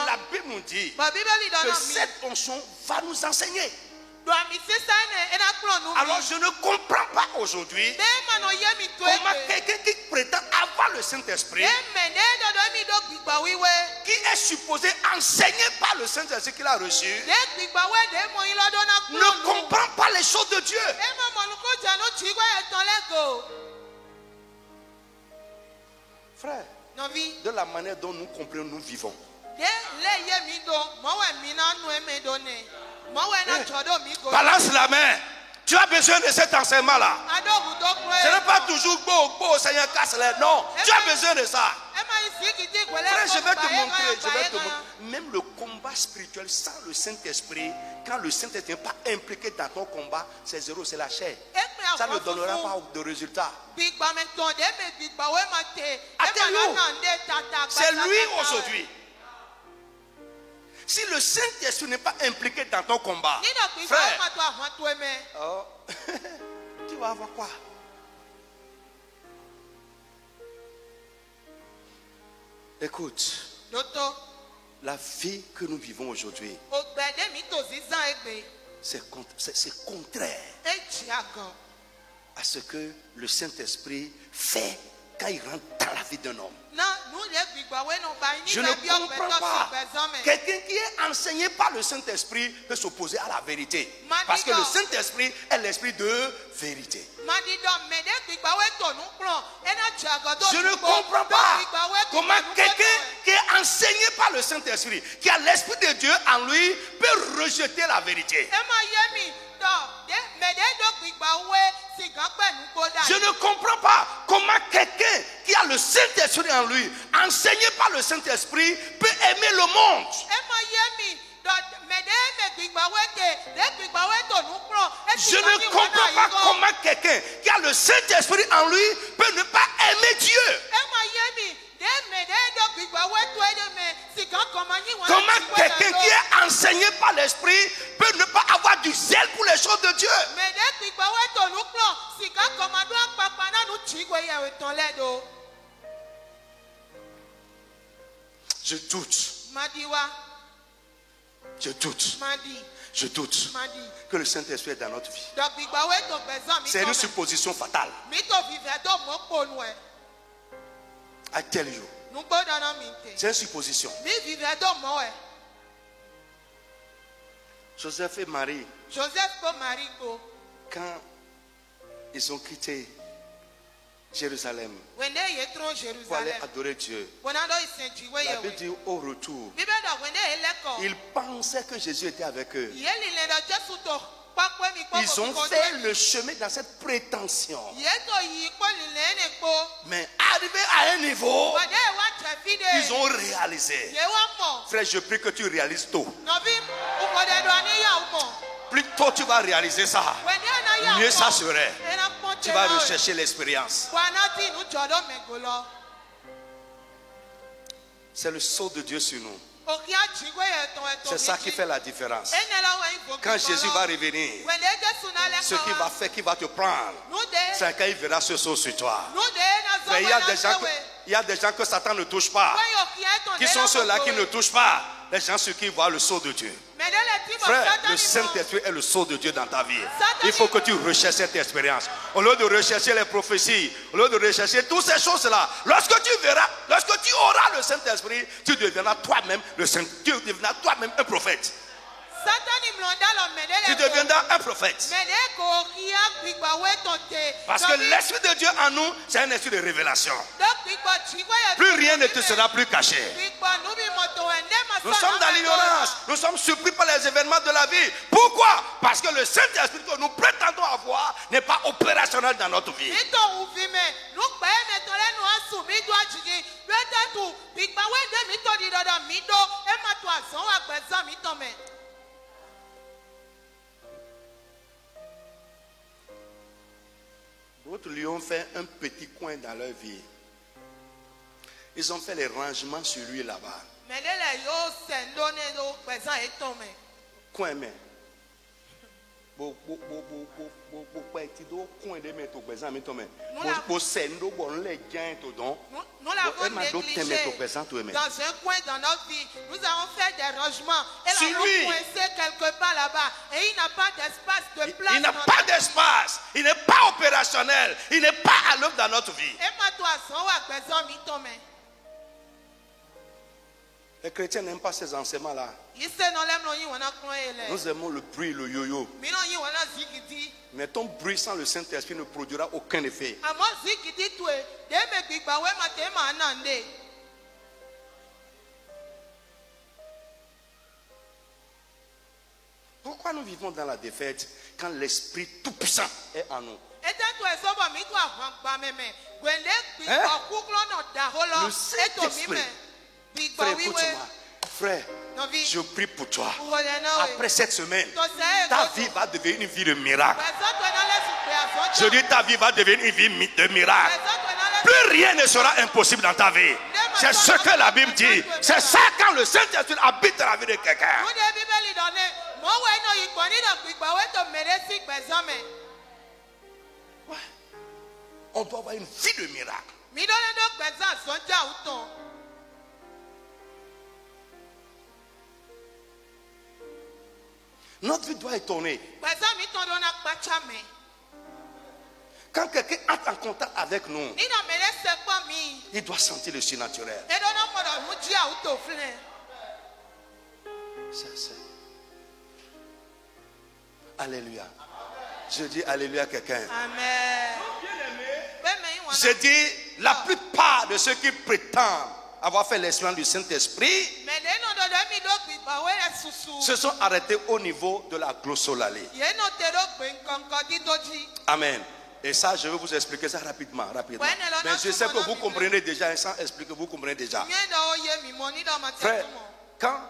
la Bible nous dit que cette onction va nous enseigner. Alors je ne comprends pas aujourd'hui comment quelqu'un qui prétend avoir le Saint-Esprit, qui est supposé enseigner par le Saint-Esprit qu'il a reçu, ne comprend pas les choses de Dieu. Frère, de la manière dont nous comprenons, nous vivons. Balance la main. Tu as besoin de cet enseignement-là. Ce n'est pas toujours beau, Seigneur, casse-les. Non, tu as besoin de ça. Frère, je vais te montrer. Même le combat spirituel sans le Saint-Esprit, quand le Saint-Esprit n'est pas impliqué dans ton combat, c'est zéro, c'est la chair. Ça ne donnera pas de résultat. C'est lui aujourd'hui. Si le Saint-Esprit n'est pas impliqué dans ton combat, frère, tu vas avoir quoi? Écoute, la vie que nous vivons aujourd'hui, c'est contraire à ce que le Saint-Esprit fait quand il rentre dans la vie d'un homme. Je ne comprends pas. Quelqu'un qui est enseigné par le Saint-Esprit peut s'opposer à la vérité. Parce que le Saint-Esprit est l'esprit de vérité. Je ne comprends pas comment quelqu'un qui est enseigné par le Saint-Esprit, qui a l'esprit de Dieu en lui, peut rejeter la vérité. Je ne comprends pas comment quelqu'un qui a le Saint-Esprit en lui, enseigné par le Saint-Esprit, peut aimer le monde. Je ne comprends pas comment quelqu'un qui a le Saint-Esprit en lui peut ne pas aimer Dieu. Comment quelqu'un qui est enseigné par l'Esprit peut ne pas avoir du zèle pour les choses de Dieu? Je doute. Je doute. Je doute que le Saint-Esprit est dans notre vie. C'est une supposition fatale. I tell you. C'est une supposition. Joseph et Marie, quand ils ont quitté Jérusalem pour aller adorer Dieu, la Bible dit au retour, ils pensaient que Jésus était avec eux. Ils ont fait le chemin dans cette prétention. Mais arrivé à un niveau, ils ont réalisé. Frère, je prie que tu réalises tôt. Plus tôt tu vas réaliser ça, mieux ça serait. Tu vas rechercher l'expérience. C'est le sceau de Dieu sur nous. C'est ça qui fait la différence. Quand Jésus va revenir, ce qu'il va faire, qu'il va te prendre, c'est quand il verra ce sceau sur toi. Il y a des gens que Satan ne touche pas. Qui sont ceux-là qui ne touchent pas? Les gens sur qui voient le sceau de Dieu. Frère, le Saint-Esprit est le sceau de Dieu dans ta vie. Il faut que tu recherches cette expérience. Au lieu de rechercher les prophéties, au lieu de rechercher toutes ces choses-là, lorsque tu verras, lorsque tu auras le Saint-Esprit, tu deviendras toi-même un prophète. Tu deviendras un prophète. Parce que l'Esprit de Dieu en nous, c'est un esprit de révélation. Plus rien ne te sera plus caché. Nous sommes dans l'ignorance. Nous sommes surpris par les événements de la vie. Pourquoi? Parce que le Saint-Esprit que nous prétendons avoir n'est pas opérationnel dans notre vie. D'autres lui ont fait un petit coin dans leur vie. Ils ont fait les rangements sur lui là-bas. Coin mais. Nous dans un coin dans notre vie, nous avons fait des rangements. Elle a coincé quelque part là-bas. Et il n'a pas d'espace de place. Il n'a pas d'espace. Il n'est pas opérationnel. Il n'est pas à l'œuvre dans notre vie. Les chrétiens n'aiment pas ces enseignements-là. Nous aimons le bruit, le yo-yo. Mais ton bruit sans le Saint-Esprit ne produira aucun effet. Pourquoi nous vivons dans la défaite quand l'Esprit tout-puissant est en nous? Le Saint-Esprit. Frère, écoute-moi. Frère, je prie pour toi. Après cette semaine, ta vie va devenir une vie de miracle. Je dis ta vie va devenir une vie de miracle. Plus rien ne sera impossible dans ta vie. C'est ce que la Bible dit. C'est ça quand le Saint-Esprit habite dans la vie de quelqu'un. Ouais. On doit avoir une vie de miracle. Notre vie doit étonner. Quand quelqu'un entre en contact avec nous, il doit sentir le surnaturel. Alléluia. Je dis alléluia à quelqu'un. Amen. Je dis la plupart de ceux qui prétendent avoir fait l'expérience du Saint-Esprit se sont arrêtés au niveau de la glossolalie. Amen. Et ça, je vais vous expliquer ça rapidement. Mais je sais que vous comprenez déjà, et sans expliquer, vous comprenez déjà. Frère, quand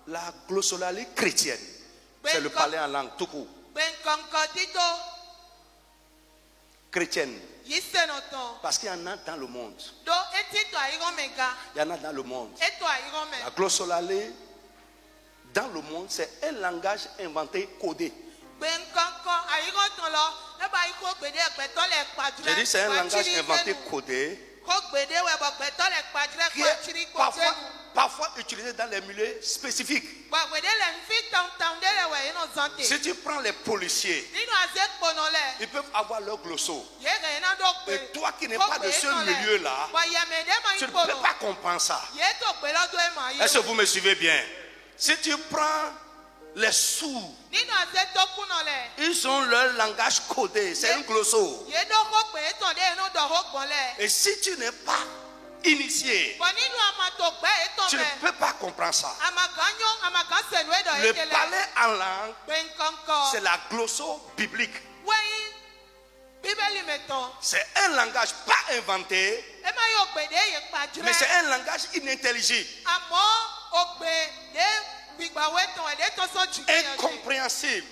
la glossolalie chrétienne, c'est le parler en langue tout court. Chrétienne. Parce qu'il y en a dans le monde. Il y en a dans le monde. La glossolalie, dans le monde, c'est un langage inventé, codé. J'ai dit c'est un langage inventé, codé, qui est parfois utilisé dans les milieux spécifiques. Si tu prends les policiers, ils peuvent avoir leur glosso. Et toi qui n'es pas de ce milieu-là, tu ne peux pas comprendre ça. Est-ce que vous me suivez bien? Si tu prends les sourds, ils ont leur langage codé, c'est un glosso. Et si tu n'es pas initié, tu ne peux pas comprendre ça. Le parler en langue, c'est la glosso biblique. C'est un langage pas inventé, mais c'est un langage inintelligible, incompréhensible.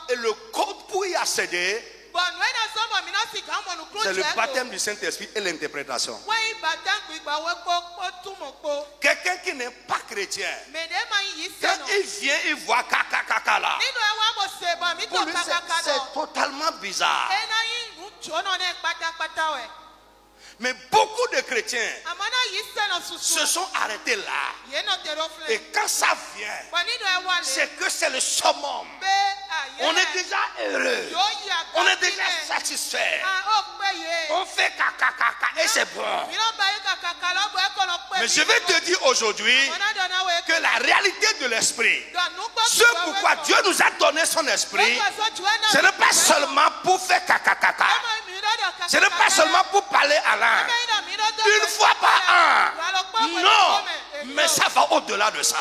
Et le code pour y accéder, c'est le baptême du Saint-Esprit et l'interprétation. Quelqu'un qui n'est pas chrétien, quand il vient, il voit kaka là. Pour lui, c'est totalement bizarre. Mais beaucoup de chrétiens se sont arrêtés là. Et quand ça vient, c'est que c'est le summum. On est déjà heureux. On est déjà satisfait. On fait caca et c'est bon. Mais je vais te dire aujourd'hui que la réalité de l'esprit, ce pourquoi Dieu nous a donné son esprit, ce n'est pas seulement pour faire caca. Ce n'est pas seulement pour parler à l'âme. Une fois par an. Non. Mais ça va au-delà de ça.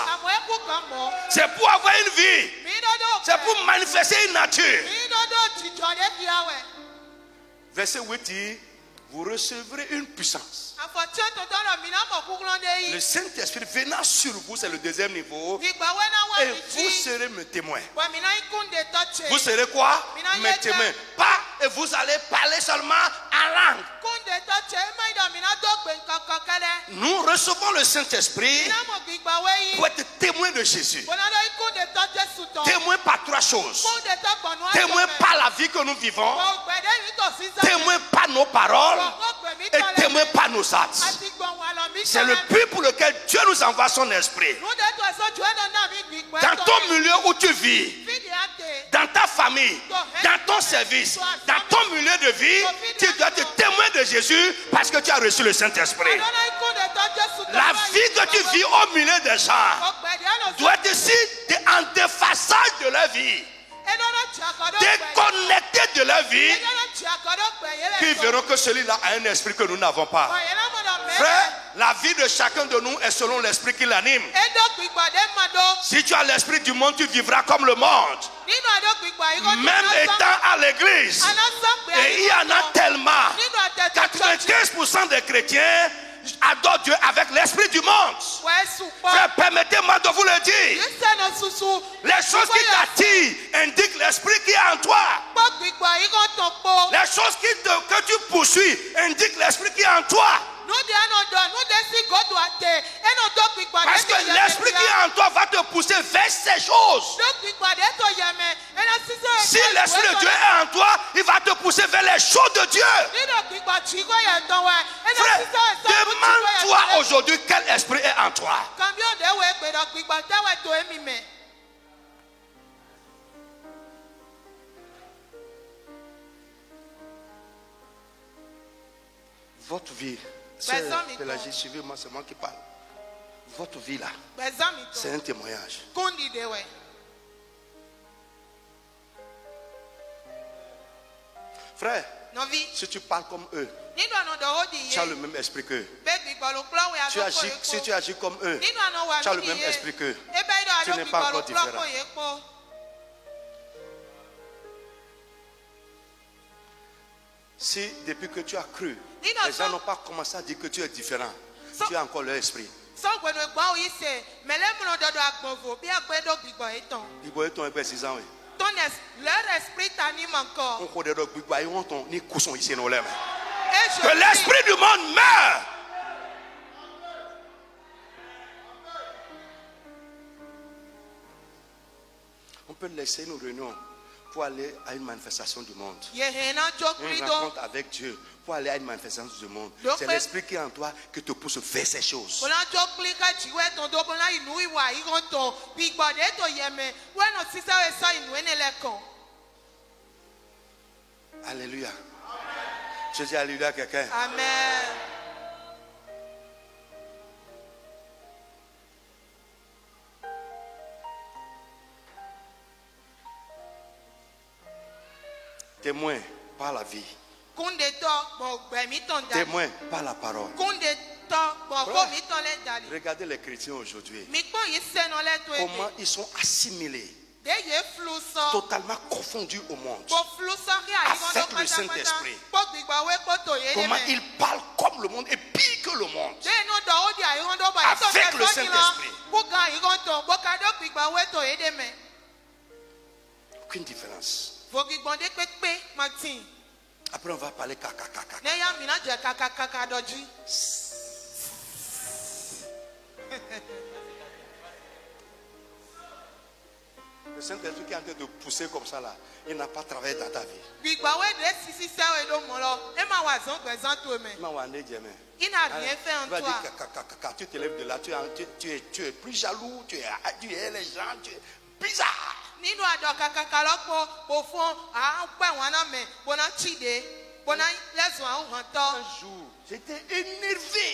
C'est pour avoir une vie. C'est pour manifester une nature. Verset 8 dit, vous recevrez une puissance. Le Saint-Esprit venant sur vous, c'est le deuxième niveau. Et vous serez mes témoins. Vous serez quoi? Mes témoins. Pas et vous allez parler seulement en langue. Nous recevons le Saint-Esprit pour être témoins de Jésus. Témoins par trois choses. Témoins par la vie que nous vivons. Témoins par nos paroles. Et témoins par nos actes. C'est le but pour lequel Dieu nous envoie son esprit. Dans ton milieu où tu vis, dans ta famille, dans ton service, dans ton milieu de vie, tu dois être témoin de Jésus parce que tu as reçu le Saint-Esprit. La vie que tu vis au milieu des gens doit être ici en défaçage de la vie. Déconnectés de la vie, qui verront que celui-là a un esprit que nous n'avons pas. Frère, la vie de chacun de nous est selon l'esprit qui l'anime. Si tu as l'esprit du monde, tu vivras comme le monde. Même étant à l'église, et il y en a tellement, 95% des chrétiens adore Dieu avec l'esprit du monde. Frère, permettez-moi de vous le dire. Les choses qui t'attirent indiquent l'esprit qui est en toi. Les choses que tu poursuis indiquent l'esprit qui est en toi. Parce que l'esprit qui est en toi va te pousser vers ces choses. Si l'esprit de Dieu est en toi, il va te pousser vers les choses de Dieu. Frère, demande-toi aujourd'hui quel esprit est en toi. Votre vie, Pélagie, suivez-moi, c'est moi qui parle. Votre vie là, c'est un témoignage. Frère, si tu parles comme eux, tu as le même esprit qu'eux. Si tu agis comme eux, tu as le même esprit qu'eux. Tu n'es pas encore différent. Si depuis que tu as cru, les gens n'ont pas commencé à dire que tu es différent, tu as encore leur esprit. Leur esprit t'anime encore. Que l'esprit du monde meurt. On peut laisser nos réunions pour aller à une manifestation du monde. Une rencontre avec Dieu pour aller à une manifestation du monde. C'est l'esprit qui est en toi qui te pousse vers ces choses. Alléluia. Je dis alléluia à quelqu'un. Amen. Témoin par la vie. Témoin par la parole. Regardez les chrétiens aujourd'hui. Comment ils sont assimilés, totalement confondus au monde avec le Saint-Esprit. Comment ils parlent comme le monde et pire que le monde avec le Saint-Esprit. Aucune différence. Après on va parler caca. Le Saint-Esprit qui est en train de pousser comme ça là, il n'a pas travaillé dans ta vie. Il n'a rien fait en toi. Tu te lèves de là, tu es plus jaloux, tu es les gens, tu es bizarre. Un jour, j'étais énervé.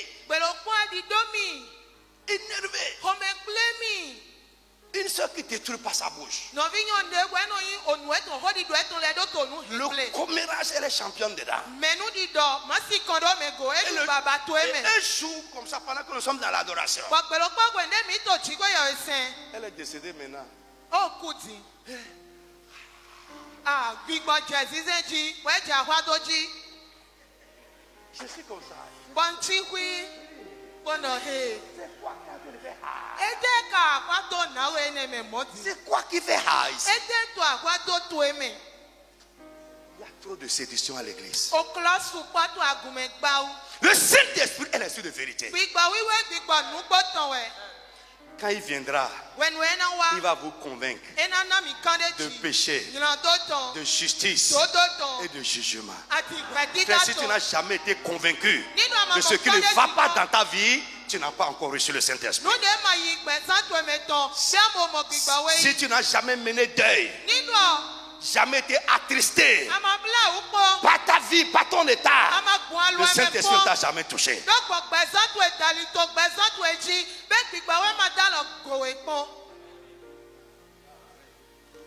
Une soeur qui détruit par sa bouche. Le commérage, elle est championne dedans. Et un jour, comme ça, pendant que nous sommes dans l'adoration, elle est décédée maintenant. Oh, Kuti. Ah, Big Boy Jazzy, je suis comme ça. Banchiwi, Bonohe. C'est quoi qui fait haïs? Il y a trop de séduction à l'église. Le Saint-Esprit est l'esprit de vérité. Quand il viendra, il va vous convaincre de péché, de justice et de jugement. Frère, si tu n'as jamais été convaincu de ce qui ne va pas dans ta vie, tu n'as pas encore reçu le Saint-Esprit. Si tu n'as jamais mené deuil, jamais été attristé par ta vie, par ton état, le Saint-Esprit ne t'a jamais touché.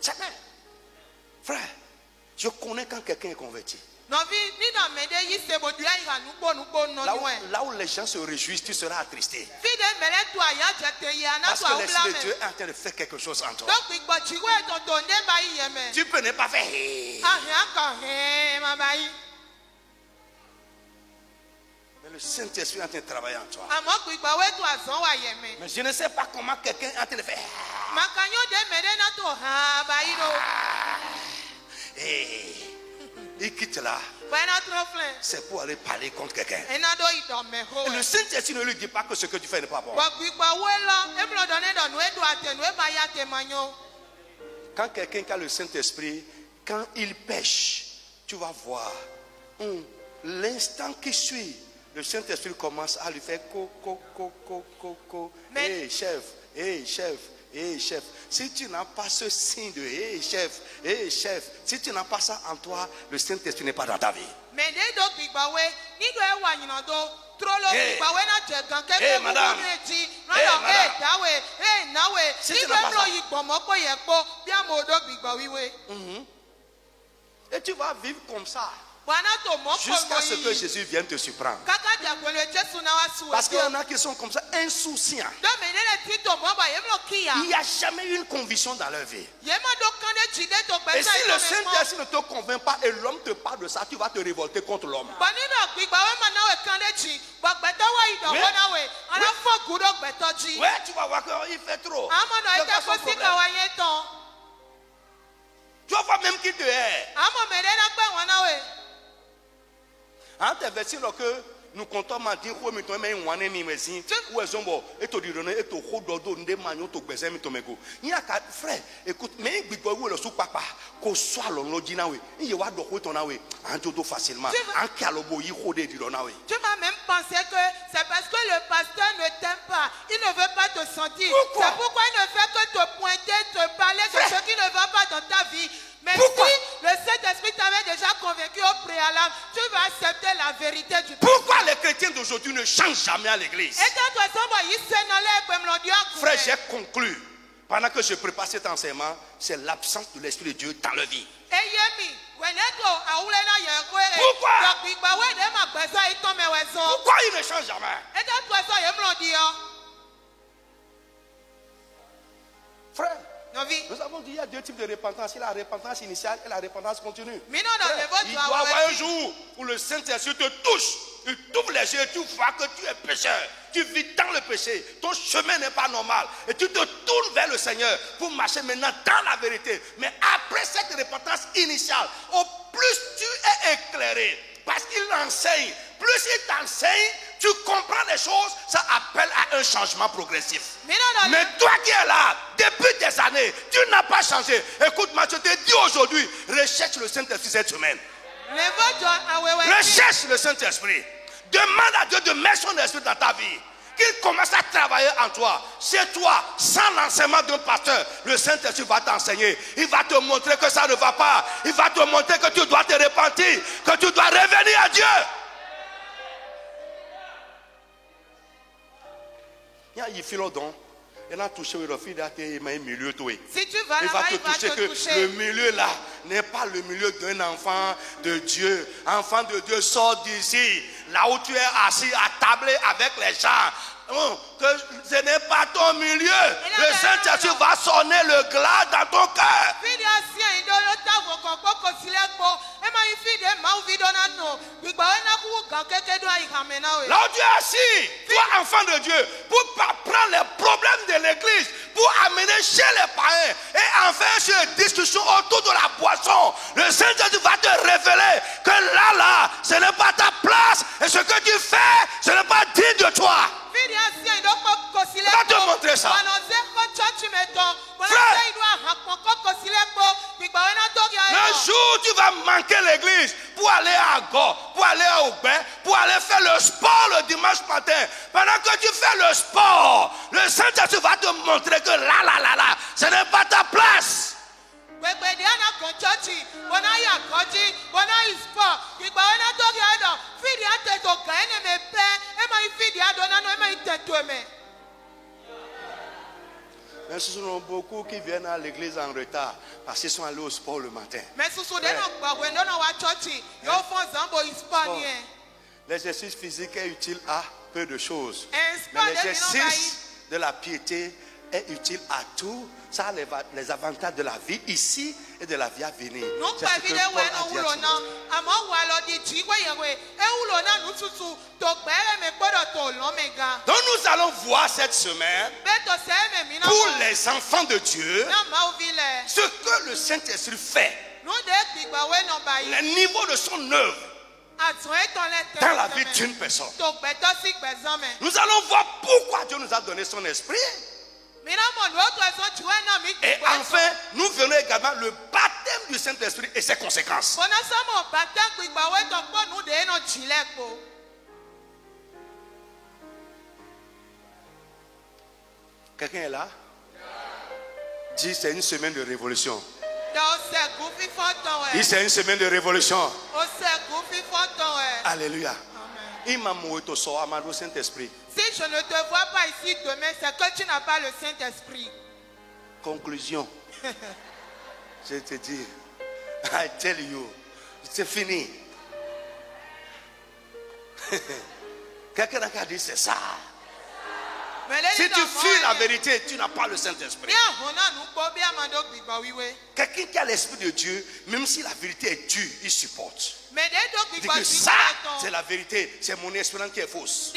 Jamais. Frère, je connais quand quelqu'un est converti. Là où les gens se réjouissent, tu seras attristé. Parce que l'Esprit de Dieu est en train de faire quelque chose en toi. Tu peux ne pas faire. Mais le Saint-Esprit est en train de travailler en toi. Mais je ne sais pas comment quelqu'un est en train de faire. Il quitte là. C'est pour aller parler contre quelqu'un. Et le Saint-Esprit ne lui dit pas que ce que tu fais n'est pas bon. Quand quelqu'un qui a le Saint-Esprit, quand il pêche, tu vas voir, l'instant qui suit, le Saint-Esprit commence à lui faire co. Hey chef, chef, si tu n'as pas ce signe de chef, si tu n'as pas ça en toi, le Saint-Esprit n'est pas dans ta vie. Madame. Si tu n'as pas ça. Et tu vas vivre comme ça. Jusqu'à ce que Jésus vienne te surprendre. Parce qu'il y en a qui sont comme ça, insouciants. Il n'y a jamais eu une conviction dans leur vie. Et si le Saint-Esprit ne te convainc pas et l'homme te parle de ça, tu vas te révolter contre l'homme. Ouais, tu vas voir qu'il fait trop. Tu vas voir même qu'il te hait. Hein, tes versets que nous comptons maintenant où nous sommes en année mais où est-ce bon et te dire et te rododo ndé manio to gbese mi to mego ni aka frère écoute mais gbigbo wo le sou papa ko so alo no jina we iye wa do ko to na we an to facilement an kalobo yi ko de di do na we. Tu vas même penser que c'est parce que le pasteur ne t'aime pas, il ne veut pas te sentir. C'est pourquoi il ne fait que te pointer, te parler de ce qui ne va pas dans ta vie. Mais pourquoi? Si le Saint-Esprit t'avait déjà convaincu au préalable, tu vas accepter la vérité du Père. Pourquoi les chrétiens d'aujourd'hui ne changent jamais à l'église? Frère, j'ai conclu. Pendant que je prépare cet enseignement, c'est l'absence de l'Esprit de Dieu dans leur vie. Pourquoi? Pourquoi il ne change jamais? Frère, nous avons dit qu'il y a deux types de repentance. Il y a la repentance initiale et la repentance continue. Il doit y avoir un jour où le Saint-Esprit te touche. Il t'ouvre les yeux et tu vois que tu es pécheur. Tu vis dans le péché. Ton chemin n'est pas normal. Et tu te tournes vers le Seigneur pour marcher maintenant dans la vérité. Mais après cette repentance initiale, au plus tu es éclairé, parce qu'il enseigne, plus il t'enseigne, tu comprends les choses, ça appelle à un changement progressif. Mais toi qui es là, depuis des années, tu n'as pas changé. Écoute-moi, je te dis aujourd'hui, recherche le Saint-Esprit cette semaine. Recherche le Saint-Esprit. Demande à Dieu de mettre son esprit dans ta vie. Qu'il commence à travailler en toi. Chez toi, sans l'enseignement d'un pasteur, le Saint-Esprit va t'enseigner. Il va te montrer que ça ne va pas. Il va te montrer que tu dois te repentir, que tu dois revenir à Dieu. Il fait le don. Il a touché le fil milieu. Si tu vas là-bas, il va te toucher que le milieu là n'est pas le milieu d'un enfant de Dieu. Enfant de Dieu, sort d'ici. Là où tu es assis à table avec les gens. Que ce n'est pas ton milieu. Le Saint-Esprit va sonner le glas dans ton cœur. Là où tu es assis, toi enfant de Dieu, pour prendre les problèmes de l'église, pour amener chez les païens et en faire sur une discussion autour de la boisson, le Saint-Esprit va te révéler que là, ce n'est pas ta place et ce que tu fais, ce n'est pas digne de toi. Va te montrer ça. Frère, le jour où tu vas manquer l'église pour aller à Go, pour aller à Aubin, pour aller faire le sport le dimanche matin, pendant que tu fais le sport, le Saint-Esprit va te montrer que là, ce n'est pas ta place. Mais ce sont beaucoup qui viennent à l'église en retard parce qu'ils sont allés au sport le matin. L'exercice physique est utile à peu de choses. Mais l'exercice de la piété est utile à tout. Ça a les avantages de la vie ici et de la vie à venir. C'est ce que Paul a dit à donc nous allons voir cette semaine pour les enfants de Dieu ce que le Saint-Esprit fait. Le niveau de son œuvre dans la vie d'une personne. Nous allons voir pourquoi Dieu nous a donné son esprit. Et enfin, nous verrons également le baptême du Saint-Esprit et ses conséquences. Quelqu'un est là? Dis, c'est une semaine de révolution. Dis, c'est une semaine de révolution. Alléluia. Si je ne te vois pas ici demain, c'est que tu n'as pas le Saint-Esprit. Conclusion. Je te dis, I tell you, c'est fini. Quelqu'un a dit c'est ça. Si tu fuis la vérité, tu n'as pas le Saint-Esprit. Quelqu'un qui a l'Esprit de Dieu, même si la vérité est dure, il supporte. Il dit que ça, c'est la vérité, c'est mon espérance qui est fausse.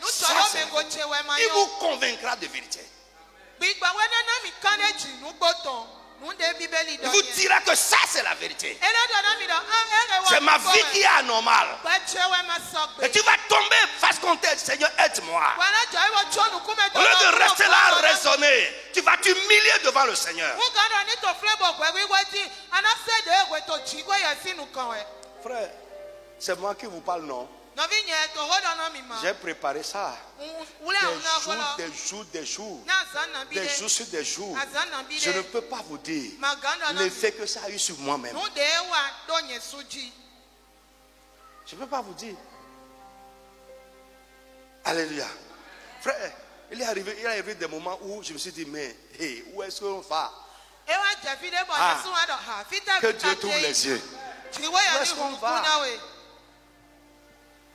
Ça, il vous convaincra de vérité. Il vous dira que ça c'est la vérité. C'est ma vie qui est anormale. Et tu vas tomber face contre elle. Seigneur, aide-moi. Au lieu de rester là à raisonner, tu vas t'humilier devant le Seigneur. Frère, c'est moi qui vous parle, non? J'ai préparé ça. Des jours sur des jours. Je ne peux pas vous dire l'effet que ça a eu sur moi-même. Je ne peux pas vous dire. Alléluia. Frère, il est arrivé des moments où je me suis dit, mais hey, où est-ce qu'on va? Que Dieu t'ouvre les yeux. Où est-ce qu'on va?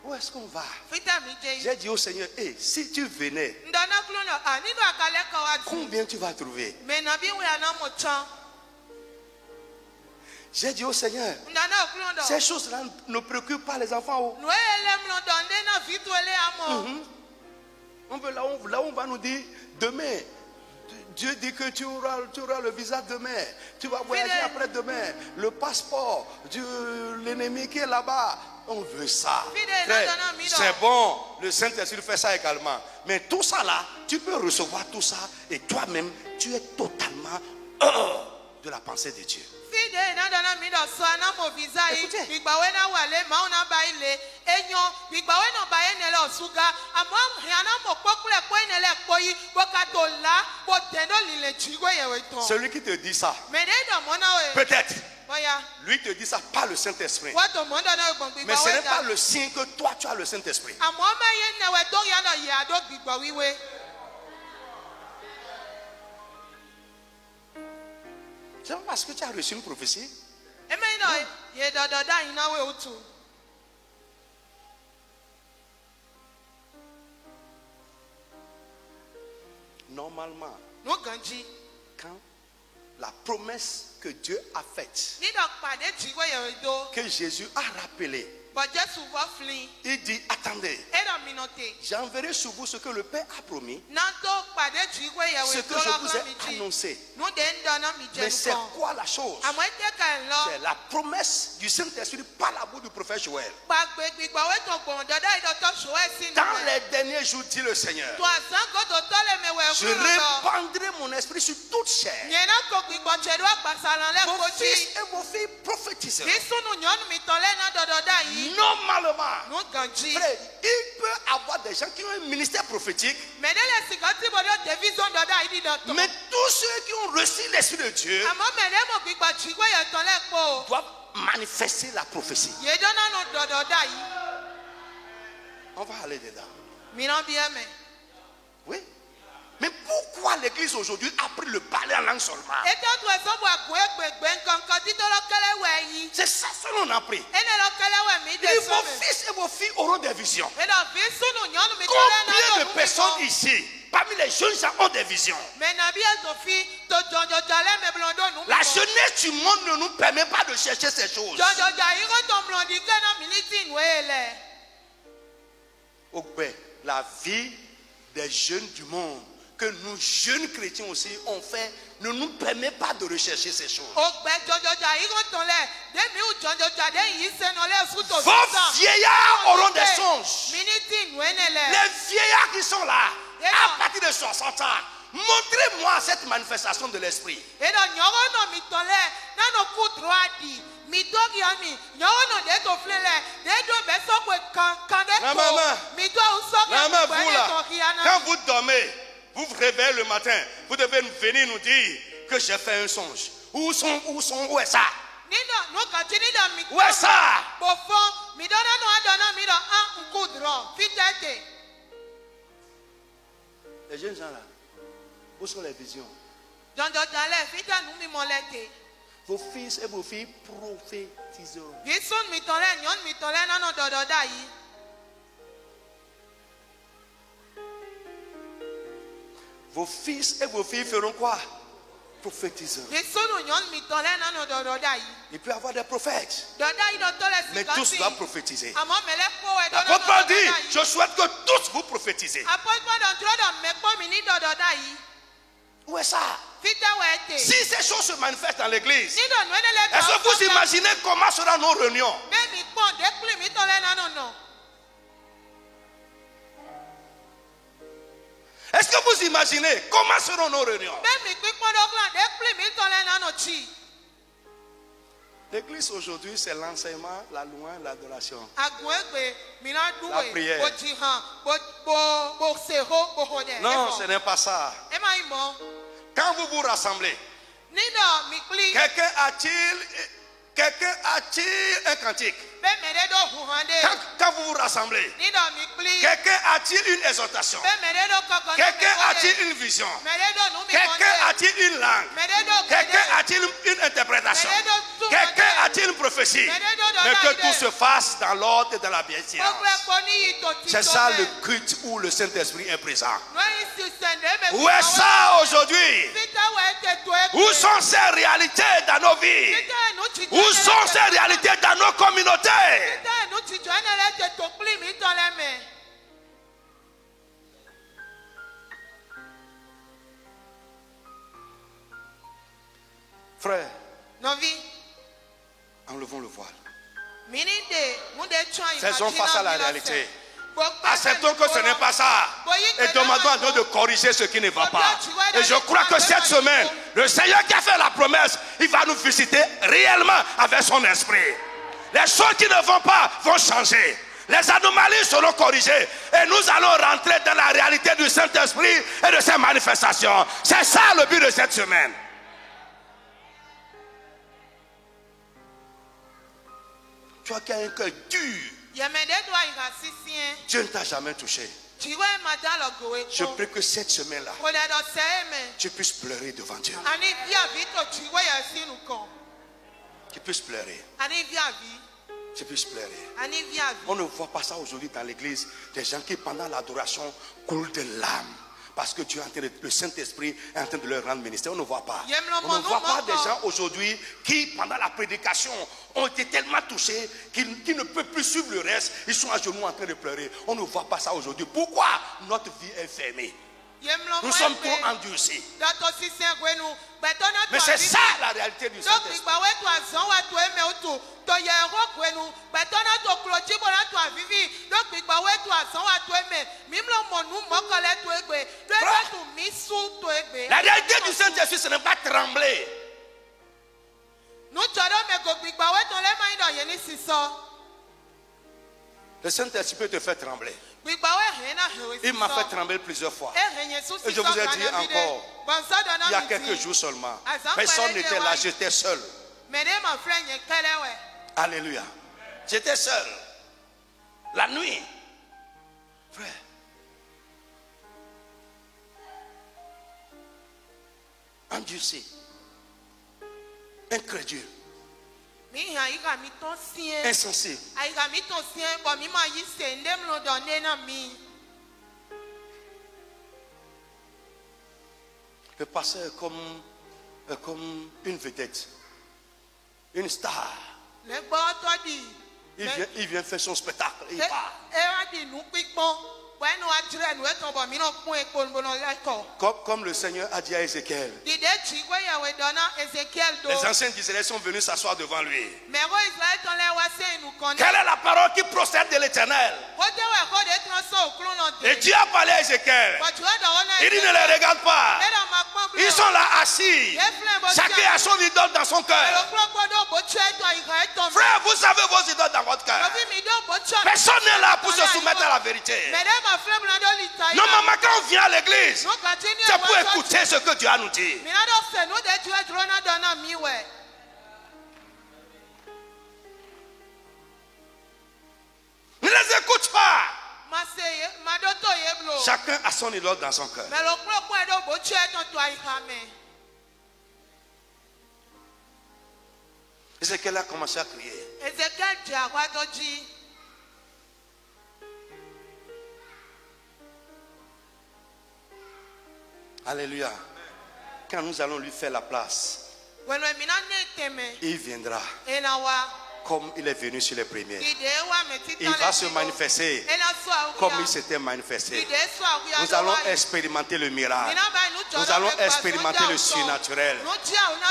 Où est-ce qu'on va? J'ai dit au Seigneur, hey, si tu venais, combien tu vas trouver? J'ai dit au Seigneur, ces choses-là ne préoccupent pas les enfants. On veut là où on va nous dire demain. Dieu dit que tu auras le visa demain. Tu vas voyager après demain. Le passeport de l'ennemi qui est là-bas. On veut ça. C'est bon. Le Saint-Esprit fait ça également. Mais tout ça là, tu peux recevoir tout ça. Et toi-même, tu es totalement hors de la pensée de Dieu. Écoutez. Celui qui te dit ça, peut-être lui te dit ça par le Saint-Esprit. Mais ce n'est pas le signe que toi tu as le Saint-Esprit. C'est pas parce que tu as reçu une prophétie. Normalement, quand la promesse que Dieu a faite, que Jésus a rappelé, il dit, attendez, j'enverrai sur vous ce que le Père a promis, ce que je vous ai annoncé. Mais c'est quoi la chose? C'est la promesse du Saint-Esprit par la bouche du prophète Joël. Dans les derniers jours, dit le Seigneur, je répandrai mon esprit sur toute chair. Vos fils et vos filles prophétiseront. Normalement, frère, il peut avoir des gens qui ont un ministère prophétique. Mais tous ceux qui ont reçu l'Esprit de Dieu doivent manifester la prophétie. On va aller dedans. Oui. Mais pourquoi l'église aujourd'hui a pris le parler en langue seulement? C'est ça que l'on a pris. Et vos fils et vos filles auront des visions. Combien de personnes ici, parmi les jeunes gens, ont des visions? La jeunesse du monde ne nous permet pas de chercher ces choses. La vie des jeunes du monde, que nous jeunes chrétiens aussi on fait, ne nous permet pas de rechercher ces choses. Vos vieillards auront des songes. Les vieillards qui sont là, à partir de 60 ans, montrez-moi cette manifestation de l'esprit. Quand vous dormez, vous vous réveillez le matin, vous devez venir nous dire que j'ai fait un songe. Où est ça? Où est ça? Les jeunes gens là, où sont les visions? Vos fils et vos filles prophétiseront. Vos fils et vos filles feront quoi? Prophétiseront. Il peut y avoir des prophètes, mais tous doivent prophétiser. L'apôtre Paul dit, je souhaite que tous vous prophétisez. Où est ça? Si ces choses se manifestent dans l'église, est-ce que vous imaginez comment seront nos réunions? Est-ce que vous imaginez comment seront nos réunions? L'église aujourd'hui, c'est l'enseignement, la louange, l'adoration, la prière. Non, ce n'est pas ça. Quand vous vous rassemblez, quelqu'un a-t-il un cantique? Quand vous vous rassemblez, quelqu'un a-t-il une exhortation? Quelqu'un a-t-il une vision? Quelqu'un a-t-il une langue? Quelqu'un a-t-il une interprétation? Quelqu'un a-t-il une prophétie? Mais que tout se fasse dans l'ordre et dans la bienséance. C'est ça le culte où le Saint-Esprit est présent. Où est ça aujourd'hui? Où sont ces réalités dans nos vies? Où sont ces réalités dans nos communautés? Frère, enlevons le voile. Faisons face à la réalité. Acceptons que ce n'est pas ça. Et demandons à Dieu de corriger ce qui ne va pas. Et je crois que cette semaine, le Seigneur qui a fait la promesse, il va nous visiter réellement avec son esprit. Les choses qui ne vont pas vont changer. Les anomalies seront corrigées. Et nous allons rentrer dans la réalité du Saint-Esprit et de ses manifestations. C'est ça le but de cette semaine. Toi qui as un cœur dur, Dieu ne t'a jamais touché. Je prie que cette semaine-là, tu puisses pleurer devant Dieu. Tu puisses pleurer. Tu puisses pleurer. On ne voit pas ça aujourd'hui dans l'église. Des gens qui pendant l'adoration coulent de larmes. Parce que Dieu est en train de, le Saint-Esprit est en train de leur rendre ministère. On ne voit pas. On ne voit pas des gens aujourd'hui qui, pendant la prédication, ont été tellement touchés qu'ils ne peuvent plus suivre le reste. Ils sont à genoux en train de pleurer. On ne voit pas ça aujourd'hui. Pourquoi notre vie est fermée? Nous sommes trop endurcis. Mais c'est ça la réalité du Saint-Esprit. La réalité du Saint-Esprit, ce n'est pas trembler. Le Saint-Esprit peut te faire trembler. Il m'a fait trembler plusieurs fois. Et je vous ai dit encore, il y a quelques jours seulement, personne n'était là, j'étais seul. Alléluia. J'étais seul. La nuit. Frère. Endurci. Incrédule. Insensé. Le pasteur est comme une vedette, une star. Il vient faire son spectacle et il part. Comme le Seigneur a dit à Ézéchiel. Les anciens d'Israël sont venus s'asseoir devant lui. Quelle est la parole qui procède de l'Éternel? Et Dieu a parlé à Ézéchiel. Il dit ne les regarde pas. Ils sont là assis. Chacun a son idole dans son cœur. vous savez vos idoles dans votre cœur. Personne n'est là pour se soumettre à la vérité. Non, maman, quand on vient à l'église, c'est pour écouter ce que Dieu a nous dit. Ne les écoute pas. Chacun a son idole dans son cœur. Ézéchiel a commencé à crier. Alléluia. Quand nous allons lui faire la place, il viendra comme il est venu sur les premiers. Il va se manifester comme il s'était manifesté. Nous allons expérimenter le miracle. Nous allons expérimenter le surnaturel.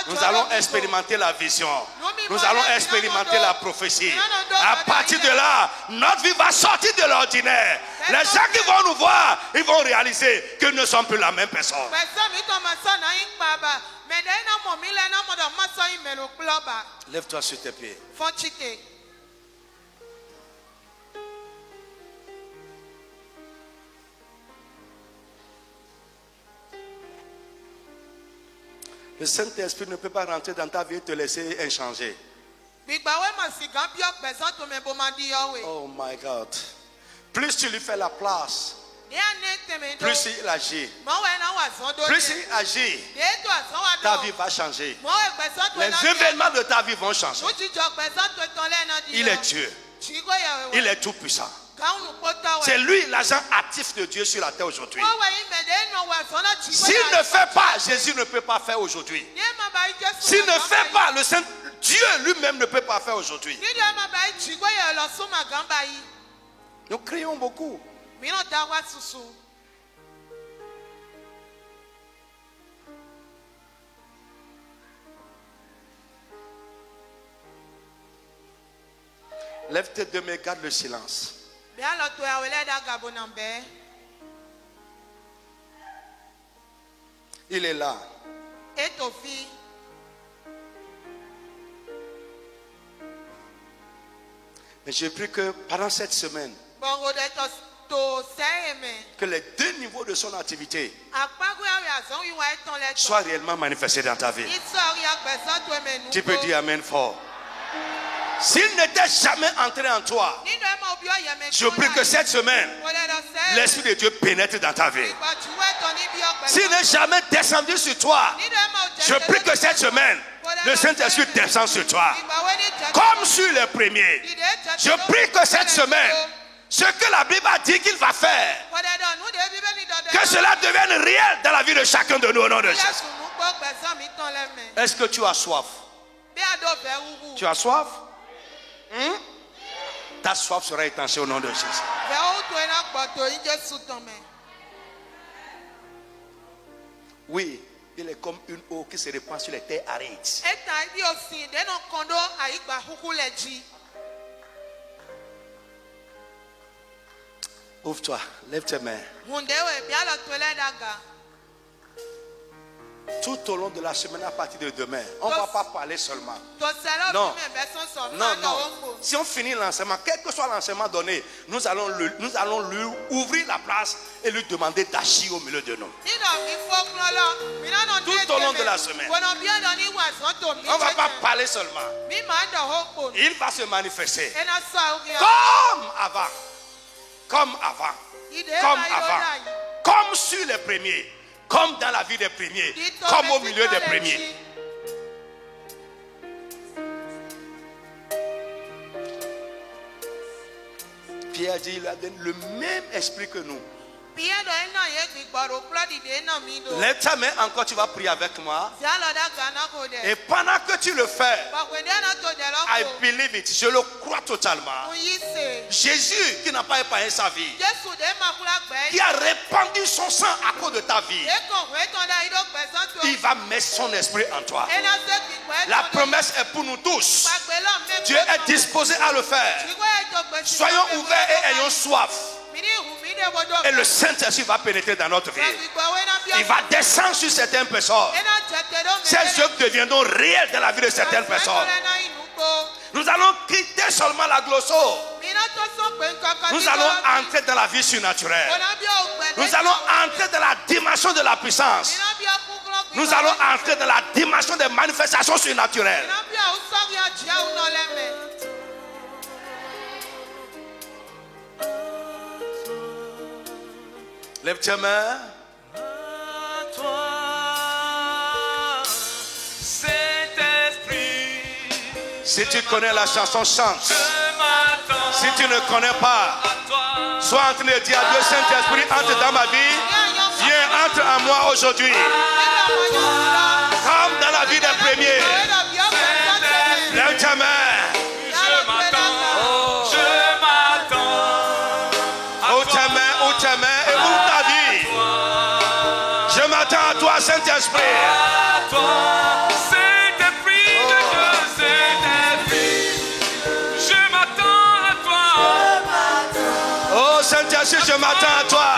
Nous allons expérimenter la vision. Nous allons expérimenter la prophétie. À partir de là, notre vie va sortir de l'ordinaire. Les gens qui vont nous voir, ils vont réaliser que nous ne sommes plus la même personne. Lève-toi sur tes pieds. Le Saint-Esprit ne peut pas rentrer dans ta vie et te laisser inchangé. Oh my God. Plus tu lui fais la place, plus il agit. Plus il agit, ta vie va changer. Les événements de ta vie vont changer. Il est Dieu. Il est tout puissant. C'est lui l'agent actif de Dieu sur la terre aujourd'hui. S'il ne fait pas, Jésus ne peut pas faire aujourd'hui. S'il ne fait pas, le Saint Dieu lui-même ne peut pas faire aujourd'hui. Nous crions beaucoup. Lève tes deux mains, garde le silence. Il est là. Mais je prie que pendant cette semaine, que les deux niveaux de son activité soient réellement manifestés dans ta vie. Tu peux dire Amen fort. S'il n'était jamais entré en toi, je prie que cette semaine, l'Esprit de Dieu pénètre dans ta vie. S'il n'est jamais descendu sur toi, je prie que cette semaine, le Saint-Esprit descend sur toi. Comme sur les premiers. Je prie que cette semaine, ce que la Bible a dit qu'il va faire, que cela devienne réel dans la vie de chacun de nous au nom de Jésus. Est-ce que tu as soif? Tu as soif? Ta soif sera étanchée au nom de Jésus. Oui, il est comme une eau qui se répand sur les terres arides. Ouvre-toi, lève tes mains. Tout au long de la semaine à partir de demain, on ne va pas parler seulement. Non, non, non. Si on finit l'enseignement, quel que soit l'enseignement donné, nous allons lui ouvrir la place et lui demander d'agir au milieu de nous. Tout au long de la semaine. On ne va pas parler seulement. Il va se manifester. Comme avant. Comme avant. Comme avant. Comme sur les premiers. Comme dans la vie des premiers. Comme au milieu des premiers. Pierre dit, il a donné le même esprit que nous. Lève ta main encore, tu vas prier avec moi. Et pendant que tu le fais, I believe it, je le crois totalement. Jésus qui n'a pas épargné sa vie, qui a répandu son sang à cause de ta vie, il va mettre son esprit en toi. La promesse est pour nous tous. Dieu est disposé à le faire. Soyons ouverts et ayons soif. Et le Saint-Esprit va pénétrer dans notre vie. Il va descendre sur certaines personnes. Ces œuvres deviendront réelles dans la vie de certaines personnes. Nous Nous allons quitter seulement la glosso. Nous allons entrer dans la vie surnaturelle. Nous allons entrer dans la dimension de la puissance. Nous allons entrer dans la dimension des manifestations surnaturelles. Lève tes mains. Si tu connais la chanson, chante. Si tu ne connais pas, sois en train de dire à Dieu, Saint-Esprit, entre dans ma vie. Viens, entre en moi aujourd'hui. Comme dans la vie des premiers. Lève ta main. Où ta main et où ta vie. Je m'attends à toi, Saint-Esprit. Saint-Esprit, je m'attends à toi.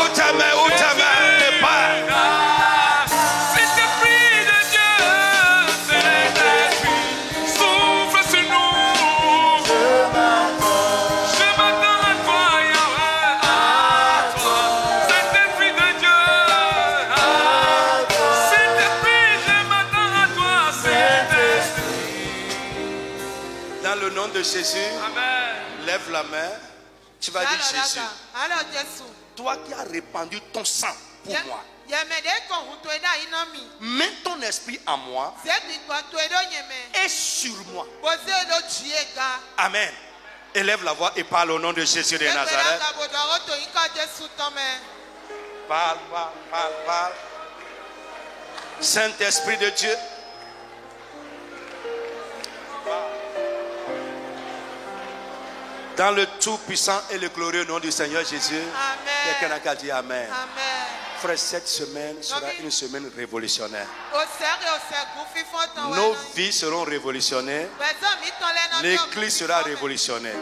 Où ta main n'est pas. Saint-Esprit de Dieu, Saint-Esprit, souffle sur nous. Je m'attends à toi, Yahweh, à toi. Saint-Esprit de Dieu, Saint-Esprit, je m'attends à toi, Saint-Esprit. Dans le nom de Jésus. Amen. Lève la main. Tu vas dire Jésus. Toi qui as répandu ton sang pour moi. Mets ton esprit en moi et sur moi. Amen. Élève la voix et parle au nom de Jésus de Nazareth. Parle. Saint-Esprit de Dieu. Dans le tout-puissant et le glorieux nom du Seigneur Jésus. Quelqu'un a qu'à dire Amen. Frère, cette semaine sera une semaine révolutionnaire. Nos vies seront révolutionnées. L'église sera révolutionnée.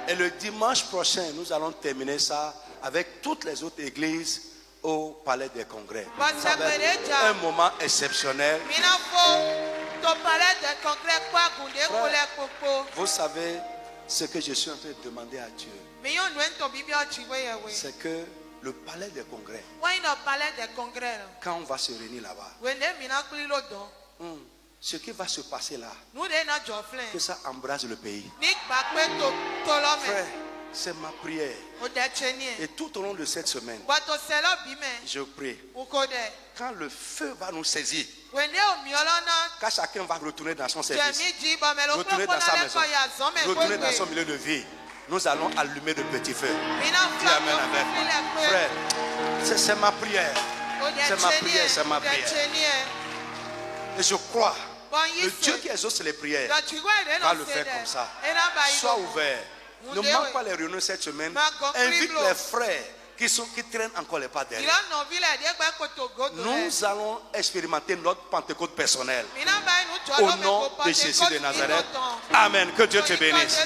Et le dimanche prochain, nous allons terminer ça avec toutes les autres églises au Palais des Congrès. Ça va être un moment exceptionnel. Frère, vous savez ce que je suis en train de demander à Dieu, c'est que le palais des congrès, quand on va se réunir là-bas, ce qui va se passer là, que ça embrase le pays. Frère, c'est ma prière. Et tout au long de cette semaine, je prie, quand le feu va nous saisir, quand chacun va retourner dans son service, retourner dans sa maison, retourner dans son milieu de vie, nous allons allumer de petits feux. Dis Amen avec moi. Frère, c'est ma prière. C'est ma prière. Et je crois, le Dieu qui exauce les prières va le faire comme ça. Sois ouvert. Ne manque pas les réunions cette semaine. Invite les frères qui traînent encore les pas derrière. Nous allons expérimenter notre Pentecôte personnelle. Au nom de Jésus de Nazareth. Amen. Que Dieu te bénisse.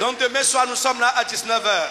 Donc demain soir, nous sommes là à 19h.